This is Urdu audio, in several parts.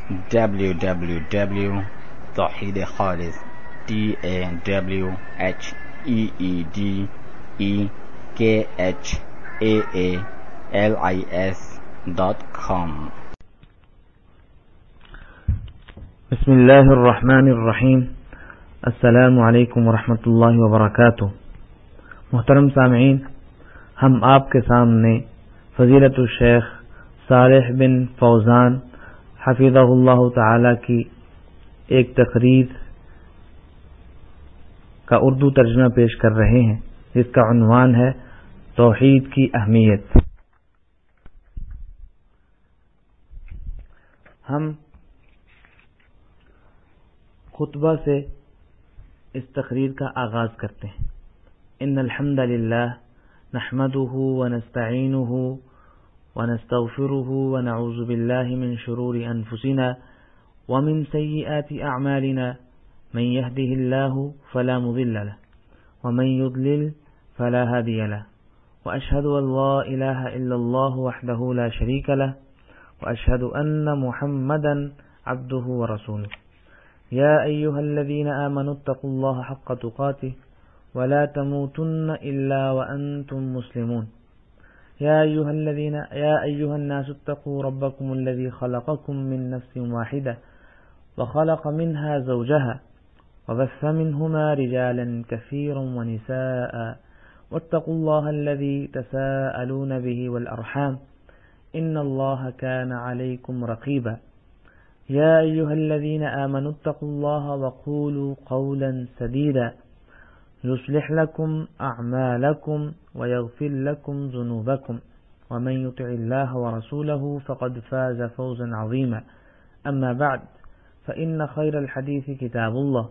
www.tawheedkhalis tawheedkhalis.com. بسم اللہ الرحمن الرحیم. السلام علیکم ورحمۃ اللہ وبرکاتہ. محترم سامعین، ہم آپ کے سامنے فضیلت الشیخ صالح بن فوزان حفظہ اللہ تعالی کی ایک تقریر کا اردو ترجمہ پیش کر رہے ہیں، جس کا عنوان ہے توحید کی اہمیت. ہم خطبہ سے اس تقریر کا آغاز کرتے ہیں. ان الحمد للہ نحمده ونستعینه ونستغفره ونعوذ باللہ من شرور انفسنا ومن سیئات اعمالنا من يهده الله فلا مضل له ومن يضلل فلا هادي له واشهد ان لا اله الا الله وحده لا شريك له واشهد ان محمدا عبده ورسوله. يا أيها الذين آمنوا اتقوا الله حق تقاته ولا تموتن إلا وأنتم مسلمون. يا أيها الناس اتقوا ربكم الذي خلقكم من نفس واحدة وخلق منها زوجها وبث منهما رجالا كثيرا ونساء واتقوا الله الذي تساءلون به والأرحام إن الله كان عليكم رقيبا. يا أيها الذين آمنوا اتقوا الله وقولوا قولا سديدا يصلح لكم أعمالكم ويغفر لكم ذنوبكم ومن يطع الله ورسوله فقد فاز فوزا عظيما. أما بعد، فإن خير الحديث كتاب الله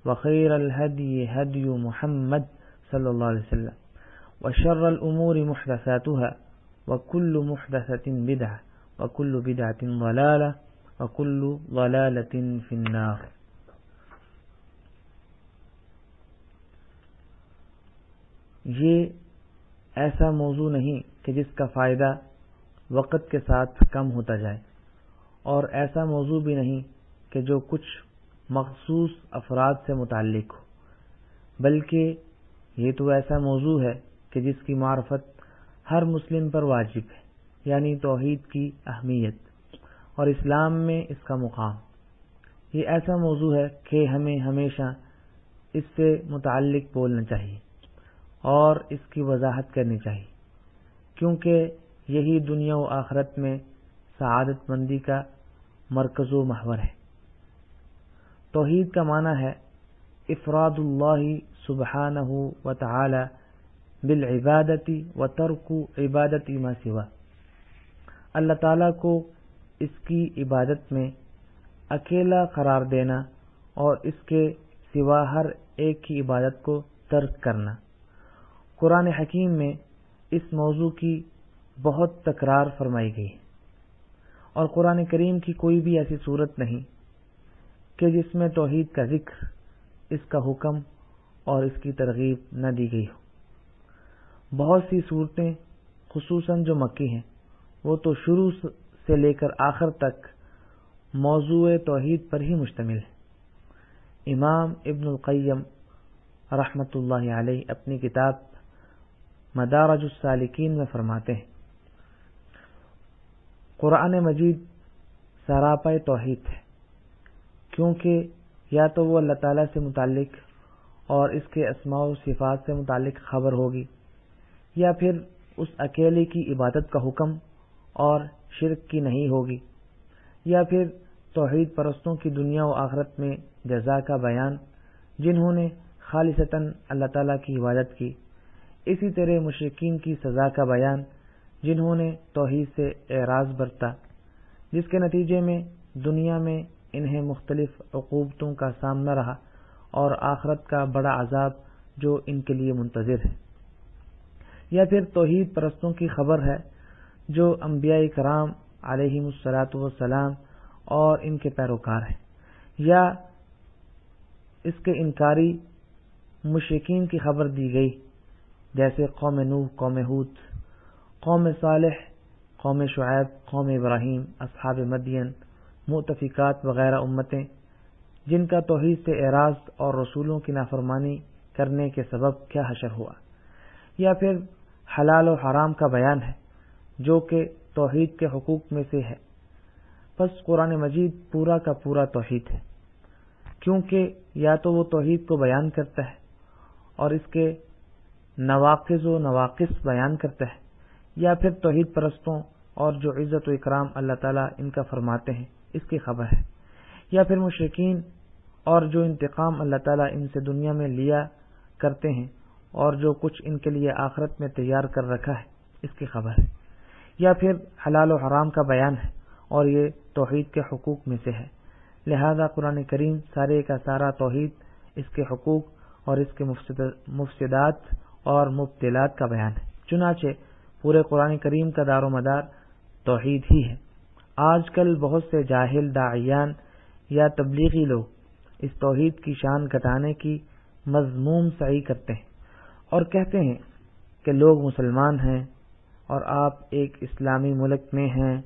وخير الهدي هدي محمد صلى الله عليه وسلم وشر الأمور محدثاتها وكل محدثة بدعة وكل بدعة ضلالة وَكُلُّ ضَلَالَةٍ فِي النَّارِ. یہ ایسا موضوع نہیں کہ جس کا فائدہ وقت کے ساتھ کم ہوتا جائے، اور ایسا موضوع بھی نہیں کہ جو کچھ مخصوص افراد سے متعلق ہو، بلکہ یہ تو ایسا موضوع ہے کہ جس کی معرفت ہر مسلم پر واجب ہے، یعنی توحید کی اہمیت اور اسلام میں اس کا مقام. یہ ایسا موضوع ہے کہ ہمیں ہمیشہ اس سے متعلق بولنا چاہیے اور اس کی وضاحت کرنی چاہیے، کیونکہ یہی دنیا و آخرت میں سعادت مندی کا مرکز و محور ہے. توحید کا معنی ہے افراد اللہ سبحانہ و تعالی بالعبادت و ترک عبادت ما سوا. اللہ تعالیٰ کو اس کی عبادت میں اکیلا قرار دینا اور اس کے سوا ہر ایک کی عبادت کو ترک کرنا. قرآن حکیم میں اس موضوع کی بہت تکرار فرمائی گئی ہے، اور قرآن کریم کی کوئی بھی ایسی صورت نہیں کہ جس میں توحید کا ذکر، اس کا حکم اور اس کی ترغیب نہ دی گئی ہو. بہت سی صورتیں خصوصاً جو مکی ہیں وہ تو شروع سے لے کر آخر تک موضوع توحید پر ہی مشتمل ہے. امام ابن القیم رحمۃ اللہ علیہ اپنی کتاب مدارج السالکین میں فرماتے ہیں، قرآن مجید سراپا توحید ہے، کیونکہ یا تو وہ اللہ تعالیٰ سے متعلق اور اس کے اسماء و صفات سے متعلق خبر ہوگی، یا پھر اس اکیلے کی عبادت کا حکم اور شرک کی نہیں ہوگی، یا پھر توحید پرستوں کی دنیا و آخرت میں جزا کا بیان جنہوں نے خالصتاً اللہ تعالیٰ کی عبادت کی. اسی طرح مشرکین کی سزا کا بیان جنہوں نے توحید سے اعراض برتا، جس کے نتیجے میں دنیا میں انہیں مختلف عقوبتوں کا سامنا رہا اور آخرت کا بڑا عذاب جو ان کے لیے منتظر ہے. یا پھر توحید پرستوں کی خبر ہے جو انبیاء کرام علیہم الصلاۃ والسلام اور ان کے پیروکار ہیں، یا اس کے انکاری مشرکین کی خبر دی گئی، جیسے قوم نوح، قوم ہود، قوم صالح، قوم شعیب، قوم ابراہیم، اصحاب مدین، مؤتفقات وغیرہ امتیں جن کا توحید سے اعراض اور رسولوں کی نافرمانی کرنے کے سبب کیا حشر ہوا، یا پھر حلال و حرام کا بیان ہے جو کہ توحید کے حقوق میں سے ہے۔ پس قرآن مجید پورا کا پورا توحید ہے، کیونکہ یا تو وہ توحید کو بیان کرتا ہے اور اس کے نواقض و نواقص بیان کرتا ہے، یا پھر توحید پرستوں اور جو عزت و اکرام اللہ تعالیٰ ان کا فرماتے ہیں اس کی خبر ہے، یا پھر مشرکین اور جو انتقام اللہ تعالیٰ ان سے دنیا میں لیا کرتے ہیں اور جو کچھ ان کے لیے آخرت میں تیار کر رکھا ہے اس کی خبر ہے، یا پھر حلال و حرام کا بیان ہے اور یہ توحید کے حقوق میں سے ہے۔ لہذا قرآن کریم سارے کا سارا توحید، اس کے حقوق اور اس کے مفسدات اور مبتلات کا بیان ہے۔ چنانچہ پورے قرآن کریم کا دار و مدار توحید ہی ہے۔ آج کل بہت سے جاہل داعیان یا تبلیغی لوگ اس توحید کی شان گھٹانے کی مذموم سعی کرتے ہیں اور کہتے ہیں کہ لوگ مسلمان ہیں اور آپ ایک اسلامی ملک میں ہیں،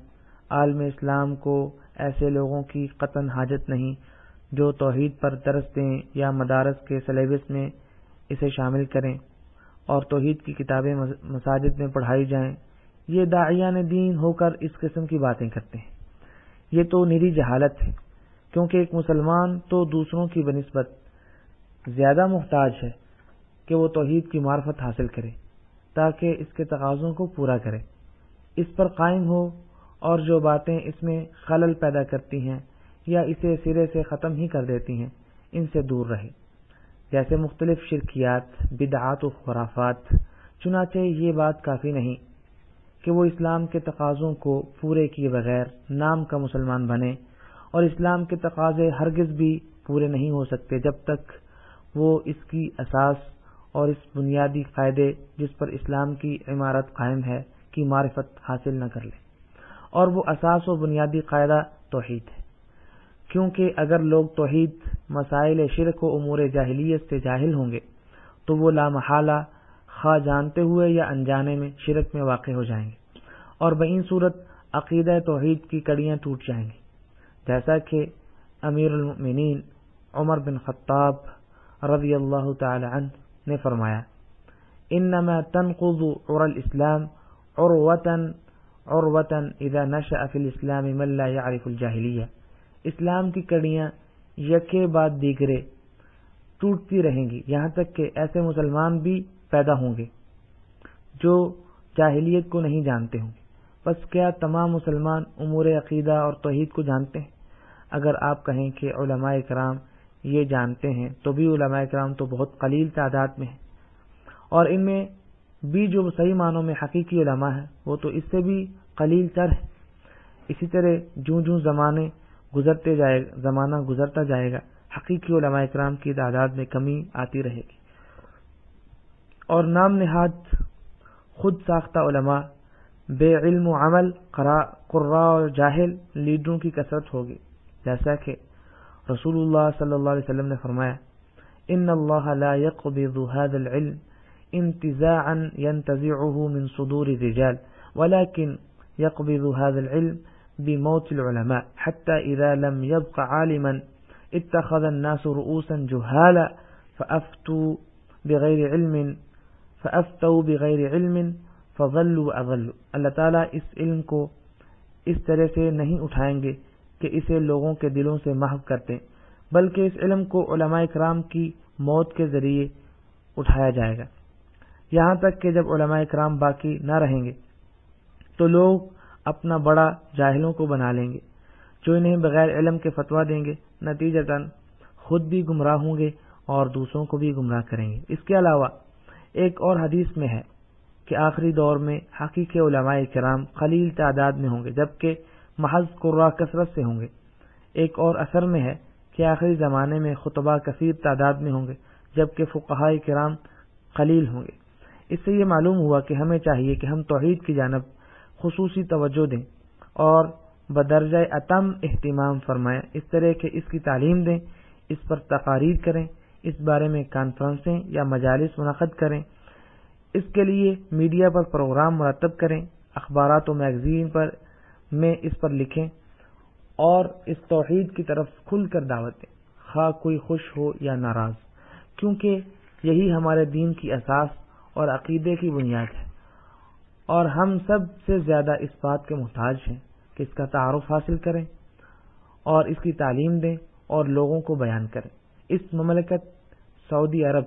عالم اسلام کو ایسے لوگوں کی قطعاً حاجت نہیں جو توحید پر درس دیں یا مدارس کے سلیبس میں اسے شامل کریں اور توحید کی کتابیں مساجد میں پڑھائی جائیں۔ یہ داعیان دین ہو کر اس قسم کی باتیں کرتے ہیں۔ یہ تو نری جہالت ہے، کیونکہ ایک مسلمان تو دوسروں کی بنسبت زیادہ محتاج ہے کہ وہ توحید کی معرفت حاصل کرے تاکہ اس کے تقاضوں کو پورا کرے، اس پر قائم ہو، اور جو باتیں اس میں خلل پیدا کرتی ہیں یا اسے سرے سے ختم ہی کر دیتی ہیں ان سے دور رہے، جیسے مختلف شرکیات، بدعات و خرافات۔ چنانچہ یہ بات کافی نہیں کہ وہ اسلام کے تقاضوں کو پورے کیے بغیر نام کا مسلمان بنے، اور اسلام کے تقاضے ہرگز بھی پورے نہیں ہو سکتے جب تک وہ اس کی اساس اور اس بنیادی قاعدے جس پر اسلام کی عمارت قائم ہے کی معرفت حاصل نہ کر لے، اور وہ اساس و بنیادی قاعدہ توحید ہے۔ کیونکہ اگر لوگ توحید، مسائل شرک و امور جاہلیت سے جاہل ہوں گے تو وہ لامحالہ خواہ جانتے ہوئے یا انجانے میں شرک میں واقع ہو جائیں گے، اور بإن صورت عقیدہ توحید کی کڑیاں ٹوٹ جائیں گی، جیسا کہ امیر المؤمنین عمر بن خطاب رضی اللہ تعالی عنہ نے فرمایا: انما تنقض عرى الاسلام عروة اذا نشأ في الاسلام من لا يعرف الجاہلیہ۔ اسلام کی کڑیاں یکے بعد دیگرے ٹوٹتی رہیں گی یہاں تک کہ ایسے مسلمان بھی پیدا ہوں گے جو جاہلیت کو نہیں جانتے ہوں گے۔ پس کیا تمام مسلمان امور عقیدہ اور توحید کو جانتے ہیں؟ اگر آپ کہیں کہ علماء کرام یہ جانتے ہیں تو بھی علماء کرام تو بہت قلیل تعداد میں ہیں، اور ان میں بھی جو صحیح معنوں میں حقیقی علماء ہیں وہ تو اس سے بھی قلیل تر ہے۔ اسی طرح جوں زمانہ گزرتا جائے گا حقیقی علماء کرام کی تعداد میں کمی آتی رہے گی، اور نام نہاد خود ساختہ علماء، بے علم و عمل، قراء اور جاہل لیڈروں کی کثرت ہوگی، جیسا کہ رسول اللہ صلی اللہ علیہ وسلم نے فرمایا: ان اللہ لا يقبض هذا العلم انتزاعا ينتزعه من صدور الرجال ولكن يقبض هذا العلم بموت العلماء حتى إذا لم يبق عالما اتخذ الناس رؤوسا جهالا فأفتوا بغير علم فضلوا وأضلوا۔ اللہ تعالیٰ اس علم کو اس طرح سے نہیں اٹھائیں گے کہ اسے لوگوں کے دلوں سے محو کرتے، بلکہ اس علم کو علماء کرام کی موت کے ذریعے اٹھایا جائے گا، یہاں تک کہ جب علماء کرام باقی نہ رہیں گے تو لوگ اپنا بڑا جاہلوں کو بنا لیں گے جو انہیں بغیر علم کے فتویٰ دیں گے، نتیجتاً خود بھی گمراہ ہوں گے اور دوسروں کو بھی گمراہ کریں گے۔ اس کے علاوہ ایک اور حدیث میں ہے کہ آخری دور میں حقیقی علماء کرام قلیل تعداد میں ہوں گے جبکہ محض قراء کثرت سے ہوں گے۔ ایک اور اثر میں ہے کہ آخری زمانے میں خطباء کثیر تعداد میں ہوں گے جبکہ فقہاء کرام قلیل ہوں گے۔ اس سے یہ معلوم ہوا کہ ہمیں چاہیے کہ ہم توحید کی جانب خصوصی توجہ دیں اور بدرجہ اتم اہتمام فرمائیں، اس طرح کہ اس کی تعلیم دیں، اس پر تقاریر کریں، اس بارے میں کانفرنسیں یا مجالس منعقد کریں، اس کے لیے میڈیا پر پروگرام مرتب کریں، اخبارات و میگزین میں اس پر لکھیں، اور اس توحید کی طرف کھل کر دعوت دیں، خواہ کوئی خوش ہو یا ناراض، کیونکہ یہی ہمارے دین کی اساس اور عقیدے کی بنیاد ہے، اور ہم سب سے زیادہ اس بات کے محتاج ہیں کہ اس کا تعارف حاصل کریں اور اس کی تعلیم دیں اور لوگوں کو بیان کریں۔ اس مملکت سعودی عرب،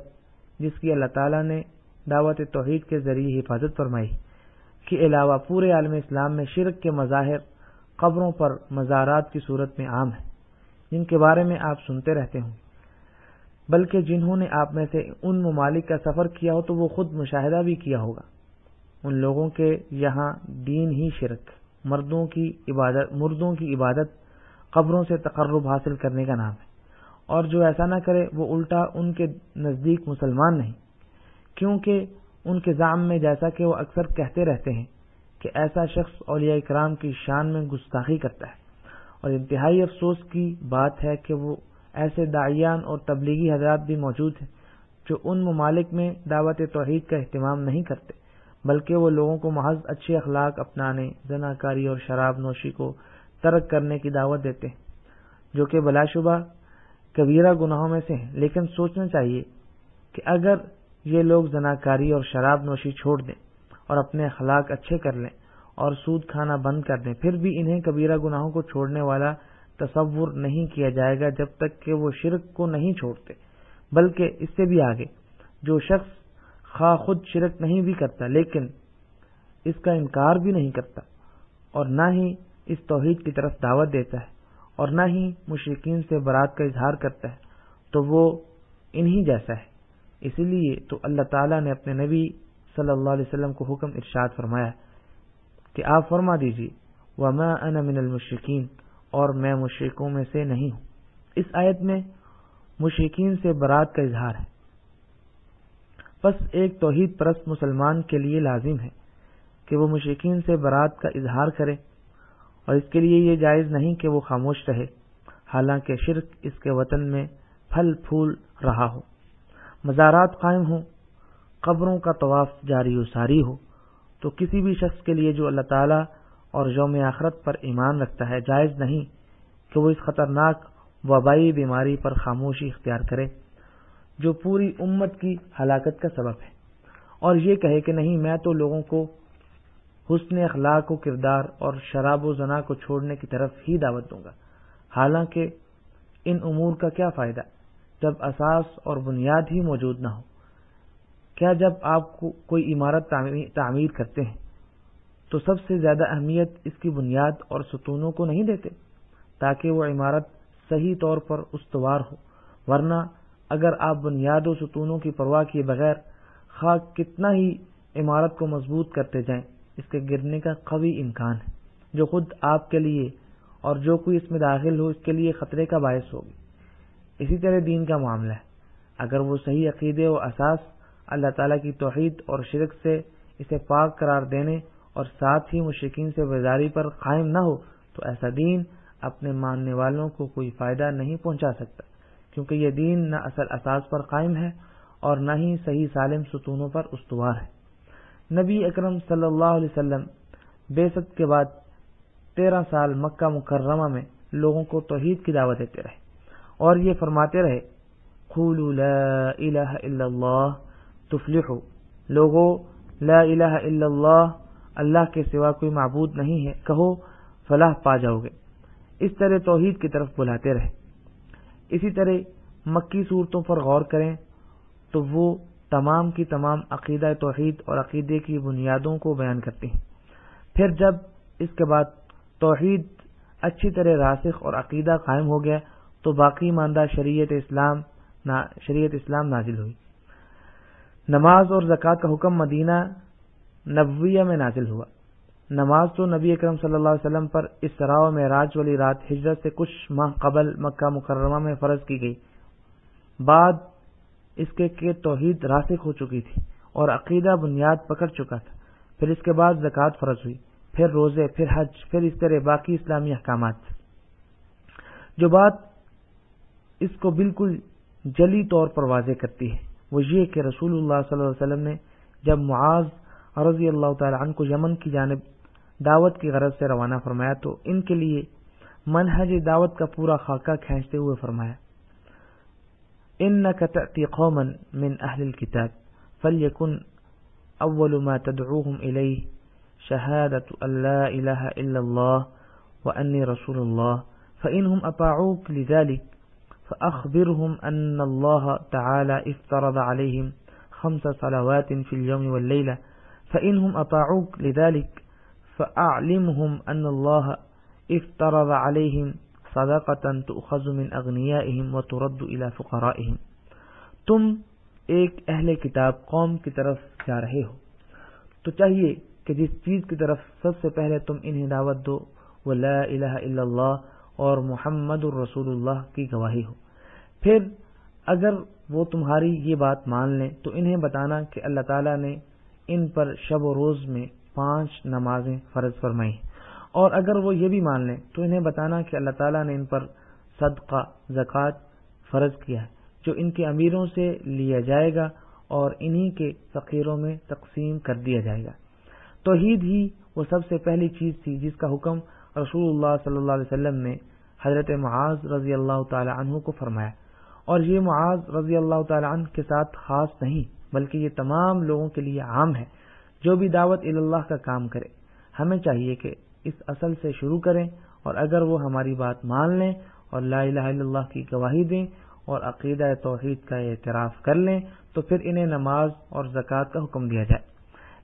جس کی اللہ تعالیٰ نے دعوت توحید کے ذریعے حفاظت فرمائی، کے علاوہ پورے عالم اسلام میں شرک کے مظاہر قبروں پر مزارات کی صورت میں عام ہیں، جن کے بارے میں آپ سنتے رہتے ہوں، بلکہ جنہوں نے آپ میں سے ان ممالک کا سفر کیا ہو تو وہ خود مشاہدہ بھی کیا ہوگا۔ ان لوگوں کے یہاں دین ہی شرک، مردوں کی عبادت قبروں سے تقرب حاصل کرنے کا نام ہے، اور جو ایسا نہ کرے وہ الٹا ان کے نزدیک مسلمان نہیں، کیونکہ ان کے زعم میں، جیسا کہ وہ اکثر کہتے رہتے ہیں، کہ ایسا شخص اولیاء کرام کی شان میں گستاخی کرتا ہے، اور انتہائی افسوس کی بات ہے کہ وہ ایسے داعیان اور تبلیغی حضرات بھی موجود ہیں جو ان ممالک میں دعوت توحید کا اہتمام نہیں کرتے، بلکہ وہ لوگوں کو محض اچھے اخلاق اپنانے، زناکاری اور شراب نوشی کو ترک کرنے کی دعوت دیتے ہیں، جو کہ بلا شبہ کبیرہ گناہوں میں سے ہیں۔ لیکن سوچنا چاہیے کہ اگر یہ لوگ زناکاری اور شراب نوشی چھوڑ دیں اور اپنے اخلاق اچھے کر لیں اور سود کھانا بند کر دیں، پھر بھی انہیں کبیرہ گناہوں کو چھوڑنے والا تصور نہیں کیا جائے گا جب تک کہ وہ شرک کو نہیں چھوڑتے، بلکہ اس سے بھی آگے، جو شخص خواہ خود شرک نہیں بھی کرتا لیکن اس کا انکار بھی نہیں کرتا، اور نہ ہی اس توحید کی طرف دعوت دیتا ہے، اور نہ ہی مشرکین سے برات کا اظہار کرتا ہے، تو وہ انہی جیسا ہے۔ اسی لیے تو اللہ تعالیٰ نے اپنے نبی صلی اللہ علیہ وسلم کو حکم ارشاد فرمایا کہ آپ فرما دیجیے وَمَا أَنَا مِنَ الْمُشْرِكِينَ، اور میں مشرکوں میں سے نہیں ہوں۔ اس آیت میں مشرکین سے برات کا اظہار ہے، بس ایک توحید پرست مسلمان کے لیے لازم ہے کہ وہ مشرکین سے برات کا اظہار کرے، اور اس کے لیے یہ جائز نہیں کہ وہ خاموش رہے حالانکہ شرک اس کے وطن میں پھل پھول رہا ہو، مزارات قائم ہوں، قبروں کا طواف جاری و ساری ہو۔ تو کسی بھی شخص کے لیے جو اللہ تعالیٰ اور یوم آخرت پر ایمان رکھتا ہے، جائز نہیں کہ وہ اس خطرناک وبائی بیماری پر خاموشی اختیار کرے جو پوری امت کی ہلاکت کا سبب ہے، اور یہ کہے کہ نہیں، میں تو لوگوں کو حسن اخلاق و کردار اور شراب و زنا کو چھوڑنے کی طرف ہی دعوت دوں گا، حالانکہ ان امور کا کیا فائدہ جب اساس اور بنیاد ہی موجود نہ ہو۔ کیا جب آپ کوئی عمارت تعمیر کرتے ہیں تو سب سے زیادہ اہمیت اس کی بنیاد اور ستونوں کو نہیں دیتے تاکہ وہ عمارت صحیح طور پر استوار ہو؟ ورنہ اگر آپ بنیاد و ستونوں کی پرواہ کیے بغیر خواہ کتنا ہی عمارت کو مضبوط کرتے جائیں، اس کے گرنے کا قوی امکان ہے، جو خود آپ کے لیے اور جو کوئی اس میں داخل ہو اس کے لیے خطرے کا باعث ہوگی۔ اسی طرح دین کا معاملہ ہے، اگر وہ صحیح عقیدے و اساس اللہ تعالیٰ کی توحید اور شرک سے اسے پاک قرار دینے اور ساتھ ہی مشرکین سے بیزاری پر قائم نہ ہو تو ایسا دین اپنے ماننے والوں کو کوئی فائدہ نہیں پہنچا سکتا، کیونکہ یہ دین نہ اصل اساس پر قائم ہے اور نہ ہی صحیح سالم ستونوں پر استوار ہے۔ نبی اکرم صلی اللہ علیہ وسلم بعثت کے بعد 13 سال مکہ مکرمہ میں لوگوں کو توحید کی دعوت دیتے رہے اور یہ فرماتے رہے قولوا لا الہ الا اللہ تفلحوا، لوگو لا الہ الا اللہ، اللہ کے سوا کوئی معبود نہیں ہے، کہو فلاح پا جاؤ گے۔ اس طرح توحید کی طرف بلاتے رہے۔ اسی طرح مکی صورتوں پر غور کریں تو وہ تمام کی تمام عقیدہ توحید اور عقیدے کی بنیادوں کو بیان کرتی ہیں۔ پھر جب اس کے بعد توحید اچھی طرح راسخ اور عقیدہ قائم ہو گیا تو باقی ماندہ شریعت اسلام نازل ہوئی۔ نماز اور زکوٰۃ کا حکم مدینہ نبویہ میں نازل ہوا۔ نماز تو نبی اکرم صلی اللہ علیہ وسلم پر اسراء و معراج والی رات ہجرت سے کچھ ماہ قبل مکہ مکرمہ میں فرض کی گئی، بعد اس کے کہ توحید راسخ ہو چکی تھی اور عقیدہ بنیاد پکڑ چکا تھا۔ پھر اس کے بعد زکوٰۃ فرض ہوئی، پھر روزے، پھر حج، پھر اس طرح باقی اسلامی احکامات۔ جو بات اس کو بالکل جلی طور پر واضح کرتی ہے وہ یہ کہ رسول اللہ صلی اللہ علیہ وسلم نے جب معاذ رضی اللہ تعالی عنہ کو یمن کی جانب دعوت کی غرض سے روانہ فرمایا تو ان کے لیے منہج دعوت کا پورا خاکہ کھینچتے ہوئے فرمایا انک تأتی قوما من اہل الکتاب فلیکن اول ما تدعوهم الیہ شہادت ان لا الہ الا اللہ وانی رسول اللہ فانہم اطاعوک لذلک فأخبرهم أن الله تعالى افترض عليهم 5 صلوات في اليوم والليلة فإنهم أطاعوك لذلك فأعلمهم أن الله افترض عليهم صدقة تؤخذ من أغنيائهم وترد إلى فقرائهم. تم ایک اہل کتاب قوم کی طرف جا رہے ہو تو چاہیے کہ جس چیز کی طرف سب سے پہلے تم انہیں دعوت دو وہ لا الہ الا اللہ اور محمد الرسول اللہ کی گواہی ہو. پھر اگر وہ تمہاری یہ بات مان لیں تو انہیں بتانا کہ اللہ تعالیٰ نے ان پر شب و روز میں 5 نمازیں فرض فرمائی ہیں، اور اگر وہ یہ بھی مان لیں تو انہیں بتانا کہ اللہ تعالیٰ نے ان پر صدقہ زکوٰۃ فرض کیا ہے جو ان کے امیروں سے لیا جائے گا اور انہی کے فقیروں میں تقسیم کر دیا جائے گا. توحید ہی وہ سب سے پہلی چیز تھی جس کا حکم رسول اللہ صلی اللہ علیہ وسلم نے حضرت معاذ رضی اللہ تعالی عنہ کو فرمایا، اور یہ معاذ رضی اللہ تعالی عنہ کے ساتھ خاص نہیں بلکہ یہ تمام لوگوں کے لیے عام ہے جو بھی دعوت اللہ کا کام کرے. ہمیں چاہیے کہ اس اصل سے شروع کریں، اور اگر وہ ہماری بات مان لیں اور لا الہ الا اللہ کی گواہی دیں اور عقیدہ توحید کا اعتراف کر لیں تو پھر انہیں نماز اور زکوٰۃ کا حکم دیا جائے.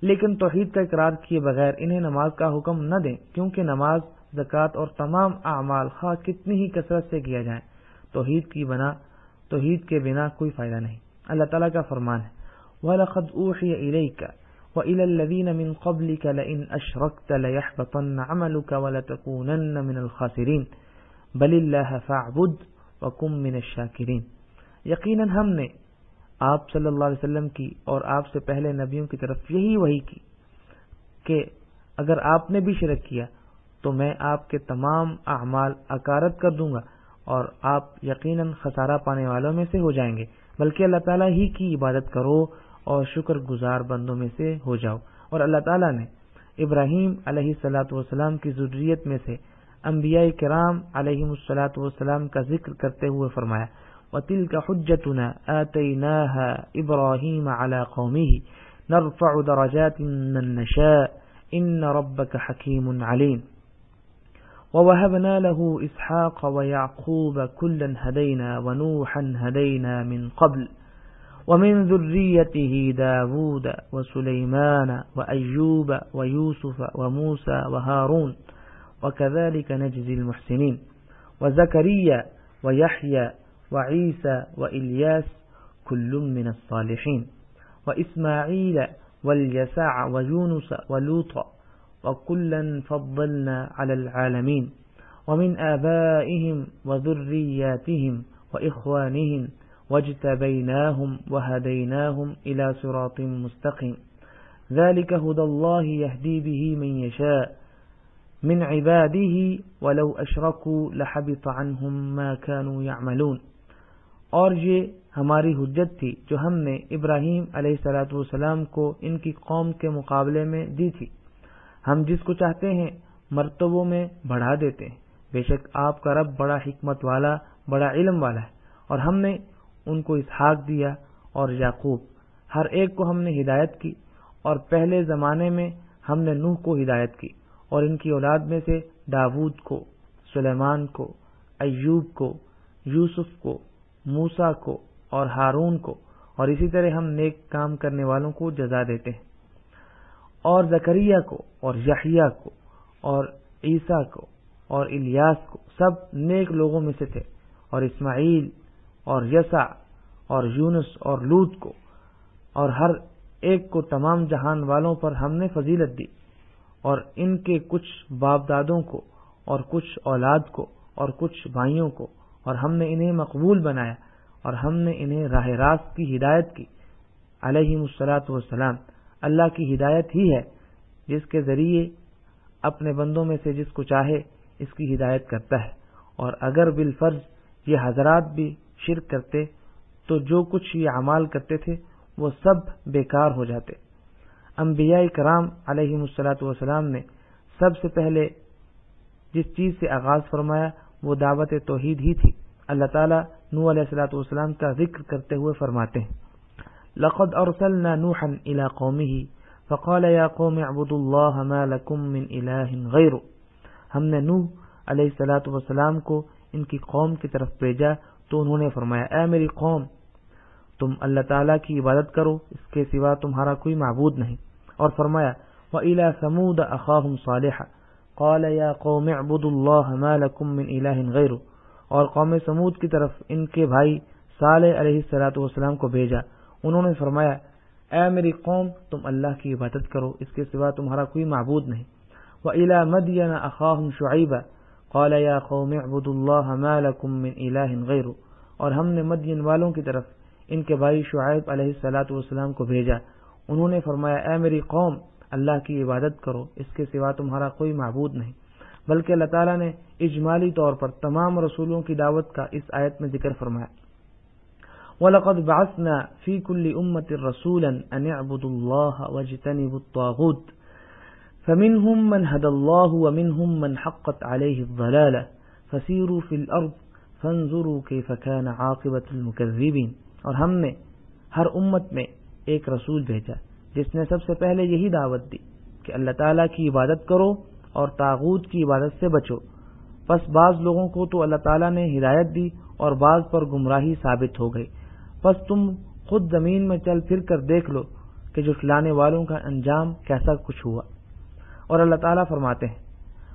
لیکن توحید کا اقرار کیے بغیر انہیں نماز کا حکم نہ دیں، کیونکہ نماز زکوٰۃ اور تمام اعمال خواہ کتنی ہی کثرت سے کیا جائیں توحید کے بنا کوئی فائدہ نہیں. اللہ تعالیٰ کا فرمان ہے وَلَقَدْ أُوحِيَ إِلَيْكَ وَإِلَى الَّذِينَ مِن قَبْلِكَ لَئِنْ أَشْرَكْتَ لَيَحْبَطَنَّ عَمَلُكَ وَلَتَكُونَنَّ مِنَ الْخَاسِرِينَ بَلِ اللَّهَ فَاعْبُدْ وَكُن مِنَ الشَّاكِرِينَ. یقیناً ہم نے آپ صلی اللہ علیہ وسلم کی اور آپ سے پہلے نبیوں کی طرف یہی وحی کی کہ اگر آپ نے بھی شرک کیا تو میں آپ کے تمام اعمال اکارت کر دوں گا اور آپ یقیناً خسارہ پانے والوں میں سے ہو جائیں گے، بلکہ اللہ تعالیٰ ہی کی عبادت کرو اور شکر گزار بندوں میں سے ہو جاؤ. اور اللہ تعالیٰ نے ابراہیم علیہ الصلاۃ والسلام کی ذریت میں سے انبیاء کرام علیہم الصلاۃ والسلام کا ذکر کرتے ہوئے فرمایا وَتِلْكَ حُجَّتُنَا آتَيْنَاهَا إِبْرَاهِيمَ عَلَى قَوْمِهِ نَرْفَعُ دَرَجَاتٍ مَّن نَّشَاءُ إِنَّ رَبَّكَ حَكِيمٌ عَلِيمٌ. وَوَهَبْنَا لَهُ إِسْحَاقَ وَيَعْقُوبَ كُلًّا هَدَيْنَا وَنُوحًا هَدَيْنَا مِن قَبْلُ وَمِن ذُرِّيَّتِهِ دَاوُودَ وَسُلَيْمَانَ وَأَيُّوبَ وَيُوسُفَ وَمُوسَى وَهَارُونَ وَكَذَلِكَ نَجْزِي الْمُحْسِنِينَ وَزَكَرِيَّا وَيَحْيَى وَعِيسَى وَإِلْيَاسَ كُلٌّ مِّنَ الصَّالِحِينَ وَإِسْمَاعِيلَ وَالْيَسَعَ وَيُونُسَ وَلُوطًا وَكُلًّا فَضَّلْنَا عَلَى الْعَالَمِينَ وَمِنْ آبَائِهِمْ وَذُرِّيَّاتِهِمْ وَإِخْوَانِهِمْ وَاجْتَبَيْنَاهُمْ وَهَدَيْنَاهُمْ إِلَى صِرَاطٍ مُسْتَقِيمٍ ذَلِكَ هُدَى اللَّهِ يَهْدِي بِهِ مَن يَشَاءُ مِنْ عِبَادِهِ وَلَوْ أَشْرَكُوا لَحَبِطَ عَنْهُمْ مَا كَانُوا يَعْمَلُونَ. اور یہ ہماری حجت تھی جو ہم نے ابراہیم علیہ الصلوۃ والسلام کو ان کی قوم کے مقابلے میں دی تھی. ہم جس کو چاہتے ہیں مرتبوں میں بڑھا دیتے ہیں، بے شک آپ کا رب بڑا حکمت والا بڑا علم والا ہے. اور ہم نے ان کو اسحاق دیا اور یعقوب، ہر ایک کو ہم نے ہدایت کی، اور پہلے زمانے میں ہم نے نوح کو ہدایت کی، اور ان کی اولاد میں سے داود کو، سلیمان کو، ایوب کو، یوسف کو، موسیٰ کو اور ہارون کو، اور اسی طرح ہم نیک کام کرنے والوں کو جزا دیتے ہیں. اور زکریا کو اور یحییٰ کو اور عیسیٰ کو اور الیاس کو سب نیک لوگوں میں سے تھے، اور اسماعیل اور یسع اور یونس اور لوط کو، اور ہر ایک کو تمام جہان والوں پر ہم نے فضیلت دی، اور ان کے کچھ باپ دادوں کو اور کچھ اولاد کو اور کچھ بھائیوں کو، اور ہم نے انہیں مقبول بنایا، اور ہم نے انہیں راہ راست کی ہدایت کی. علیہم الصلاۃ والسلام. اللہ کی ہدایت ہی ہے جس کے ذریعے اپنے بندوں میں سے جس کو چاہے اس کی ہدایت کرتا ہے. اور اگر بالفرض یہ حضرات بھی شرک کرتے تو جو کچھ یہ اعمال کرتے تھے وہ سب بیکار ہو جاتے. انبیاء کرام علیہم الصلاۃ والسلام نے سب سے پہلے جس چیز سے آغاز فرمایا وہ دعوت توحید ہی تھی۔ اللہ تعالیٰ نوح علیہ السلام کا ذکر کرتے ہوئے فرماتے ہیں لقد ارسلنا نوحا الى قومه فقال یا قوم اعبدوا اللہ ما لکم من الہ غیرہ۔ ہم نے نوح علیہ السلام کو ان کی قوم کی طرف بھیجا تو انہوں نے فرمایا اے میری قوم تم اللہ تعالیٰ کی عبادت کرو، اس کے سوا تمہارا کوئی معبود نہیں۔ اور فرمایا وَإِلَى ثَمُودَ أَخَاهُمْ صَالِحًا قَالَ يَا قَوْمِ اعْبُدُوا اللَّهَ مَا لَكُم مِّنْ إِلَٰهٍ غَيْرُهُ۔ اور قوم سمود کی طرف ان کے بھائی صالح علیہ السلام کو بھیجا، انہوں نے فرمایا اے میری قوم تم اللہ کی عبادت کرو، اس کے سوا تمہارا کوئی معبود نہیں۔ وَإِلَى مَدْيَنَ أَخَاهُمْ شُعَيْبًا قَالَ يَا قَوْمِ اعْبُدُوا اللَّهَ مَا لَكُم مِّنْ إِلَٰهٍ غَيْرُهُ۔ اور ہم نے مدین والوں کی طرف ان کے بھائی شعیب علیہ السلام کو بھیجا، انہوں نے فرمایا اے میری قوم اللہ کی عبادت کرو، اس کے سوا تمہارا کوئی معبود نہیں۔ بلکہ اللہ تعالیٰ نے اجمالی طور پر تمام رسولوں کی دعوت کا اس آیت میں ذکر فرمایا وَلَقَدْ بَعَثْنَا فِي كُلِّ أُمَّةٍ رَسُولًا أَنِ اعْبُدُوا اللَّهَ وَاجْتَنِبُوا الطَّاغُوتَ فَمِنْهُمْ مَنْ هَدَى اللَّهُ وَمِنْهُمْ مَنْ حَقَّتْ عَلَيْهِ الضَّلَالَةُ فَسِيرُوا فِي الْأَرْضِ فَانظُرُوا كَيْفَ كَانَ عَاقِبَةُ الْمُكَذِّبِينَ۔ اور ہم نے ہر امت میں ایک رسول بھیجا جس نے سب سے پہلے یہی دعوت دی کہ اللہ تعالیٰ کی عبادت کرو اور طاغوت کی عبادت سے بچو۔ پس بعض لوگوں کو تو اللہ تعالیٰ نے ہدایت دی اور بعض پر گمراہی ثابت ہو گئی۔ پس تم خود زمین میں چل پھر کر دیکھ لو کہ جھٹلانے والوں کا انجام کیسا کچھ ہوا۔ اور اللہ تعالیٰ فرماتے ہیں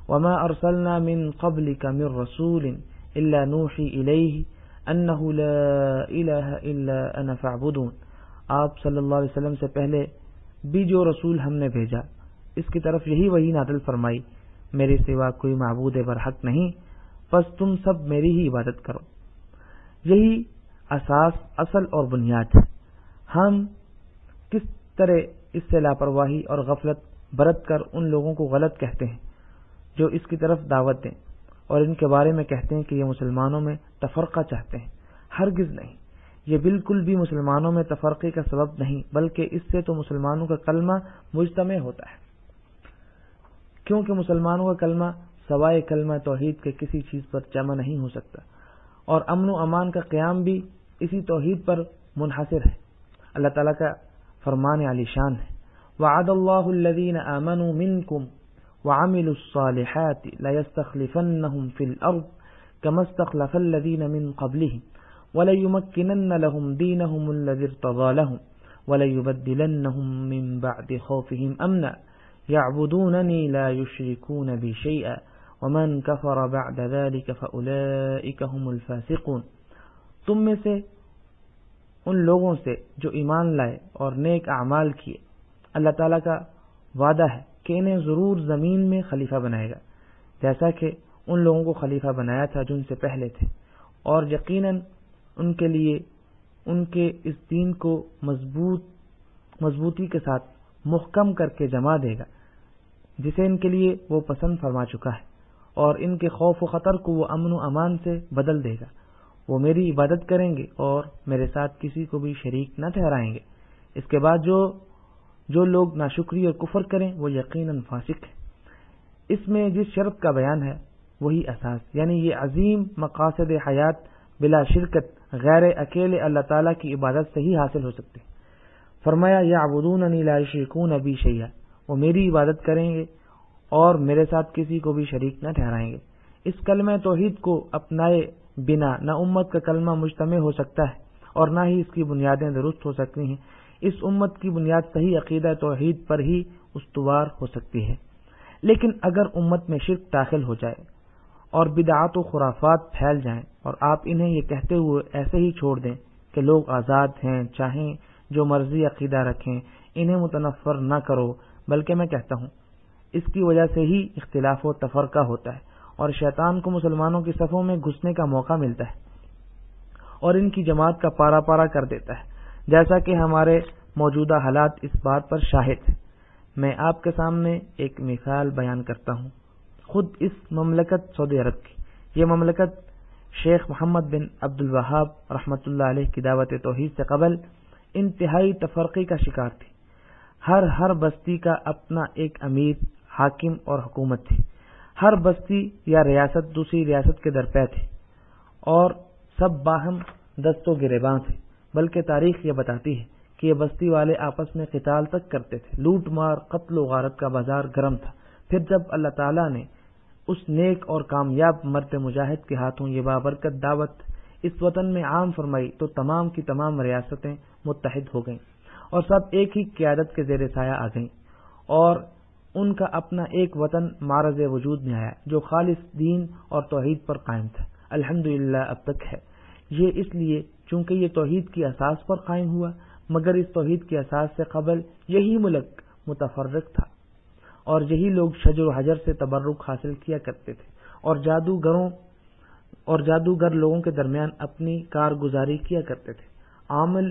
وَمَا أَرْسَلْنَا مِن قَبْلِكَ مِن رَّسُولٍ إِلَّا نُوحِي إِلَيْهِ أَنَّهُ لَا إِلَٰهَ إِلَّا أَنَا فَاعْبُدُونِ۔ آپ صلی اللہ علیہ وسلم سے پہلے بھی جو رسول ہم نے بھیجا اس کی طرف یہی وحی نازل فرمائی میرے سوا کوئی معبود برحق نہیں، پس تم سب میری ہی عبادت کرو۔ یہی اساس، اصل اور بنیاد ہے۔ ہم کس طرح اس سے لاپرواہی اور غفلت برت کر ان لوگوں کو غلط کہتے ہیں جو اس کی طرف دعوت دیں اور ان کے بارے میں کہتے ہیں کہ یہ مسلمانوں میں تفرقہ چاہتے ہیں۔ ہرگز نہیں، یہ بالکل بھی مسلمانوں میں تفرقے کا سبب نہیں، بلکہ اس سے تو مسلمانوں کا کلمہ مجتمع ہوتا ہے، کیونکہ مسلمانوں کا کلمہ سوائے کلمہ توحید کے کسی چیز پر جمع نہیں ہو سکتا، اور امن و امان کا قیام بھی اسی توحید پر منحصر ہے۔ اللہ تعالیٰ کا فرمان عالی شان ہے وعد اللہ الذین آمنوا منکم وعملوا الصالحات ليستخلفنهم في الأرض كما استخلف الذين من قبلهم وَلَيُمَكِّنَنَّ لَهُمْ دِينَهُمُ الَّذِي ارْتَضَىٰ لَهُمْ وَلَيُبَدِّلَنَّهُمْ مِنْ بَعْدِ خَوْفِهِمْ أَمْنًا يَعْبُدُونَنِي لَا يُشْرِكُونَ بِي شَيْئًا وَمَنْ كَفَرَ بَعْدَ ذَلِكَ فَأُولَٰئِكَ هُمُ الْفَاسِقُونَ۔ تم میں سے ان لوگوں سے جو ایمان لائے اور نیک اعمال کیے، اللہ تعالیٰ کا وعدہ ہے کہ انہیں ضرور زمین میں خلیفہ بنائے گا، جیسا کہ ان لوگوں کو خلیفہ بنایا تھا جو ان سے پہلے تھے، اور یقیناً ان کے لیے ان کے اس دین کو مضبوطی کے ساتھ محکم کر کے جما دے گا جسے ان کے لیے وہ پسند فرما چکا ہے، اور ان کے خوف و خطر کو وہ امن و امان سے بدل دے گا۔ وہ میری عبادت کریں گے اور میرے ساتھ کسی کو بھی شریک نہ ٹھہرائیں گے۔ اس کے بعد جو لوگ ناشکری اور کفر کریں وہ یقیناً فاسق ہیں۔ اس میں جس شرط کا بیان ہے وہی اساس، یعنی یہ عظیم مقاصد حیات بلا شرکت غیر اکیلے اللہ تعالیٰ کی عبادت سے ہی حاصل ہو سکتے۔ فرمایا یعبدوننی لا یشرکون بی شیئا، وہ میری عبادت کریں گے اور میرے ساتھ کسی کو بھی شریک نہ ٹھہرائیں گے۔ اس کلمہ توحید کو اپنائے بنا نہ امت کا کلمہ مجتمع ہو سکتا ہے اور نہ ہی اس کی بنیادیں درست ہو سکتی ہیں۔ اس امت کی بنیاد صحیح عقیدہ توحید پر ہی استوار ہو سکتی ہے۔ لیکن اگر امت میں شرک داخل ہو جائے اور بدعات و خرافات پھیل جائیں اور آپ انہیں یہ کہتے ہوئے ایسے ہی چھوڑ دیں کہ لوگ آزاد ہیں، چاہیں جو مرضی عقیدہ رکھیں، انہیں متنفر نہ کرو، بلکہ میں کہتا ہوں اس کی وجہ سے ہی اختلاف و تفرقہ ہوتا ہے اور شیطان کو مسلمانوں کی صفوں میں گھسنے کا موقع ملتا ہے اور ان کی جماعت کا پارا پارا کر دیتا ہے، جیسا کہ ہمارے موجودہ حالات اس بات پر شاہد ہیں۔ میں آپ کے سامنے ایک مثال بیان کرتا ہوں، خود اس مملکت سعودی عرب کی۔ یہ مملکت شیخ محمد بن عبد الوہاب رحمۃ اللہ علیہ کی دعوت توحید سے قبل انتہائی تفرقے کا شکار تھی۔ ہر بستی کا اپنا ایک امیر، حاکم اور حکومت تھی۔ ہر بستی یا ریاست دوسری ریاست کے درپے تھی اور سب باہم دست و گریباں تھے، بلکہ تاریخ یہ بتاتی ہے کہ یہ بستی والے آپس میں قتال تک کرتے تھے، لوٹ مار قتل و غارت کا بازار گرم تھا۔ پھر جب اللہ تعالیٰ نے اس نیک اور کامیاب مرد مجاہد کے ہاتھوں یہ بابرکت دعوت اس وطن میں عام فرمائی تو تمام کی تمام ریاستیں متحد ہو گئیں اور سب ایک ہی قیادت کے زیر سایہ آ گئیں، اور ان کا اپنا ایک وطن معرض وجود میں آیا جو خالص دین اور توحید پر قائم تھا۔ الحمدللہ اب تک ہے۔ یہ اس لیے چونکہ یہ توحید کی اساس پر قائم ہوا، مگر اس توحید کی اساس سے قبل یہی ملک متفرق تھا اور یہی لوگ شجر و حجر سے تبرک حاصل کیا کرتے تھے اور جادوگر لوگوں کے درمیان اپنی کارگزاری کیا کرتے تھے۔ عامل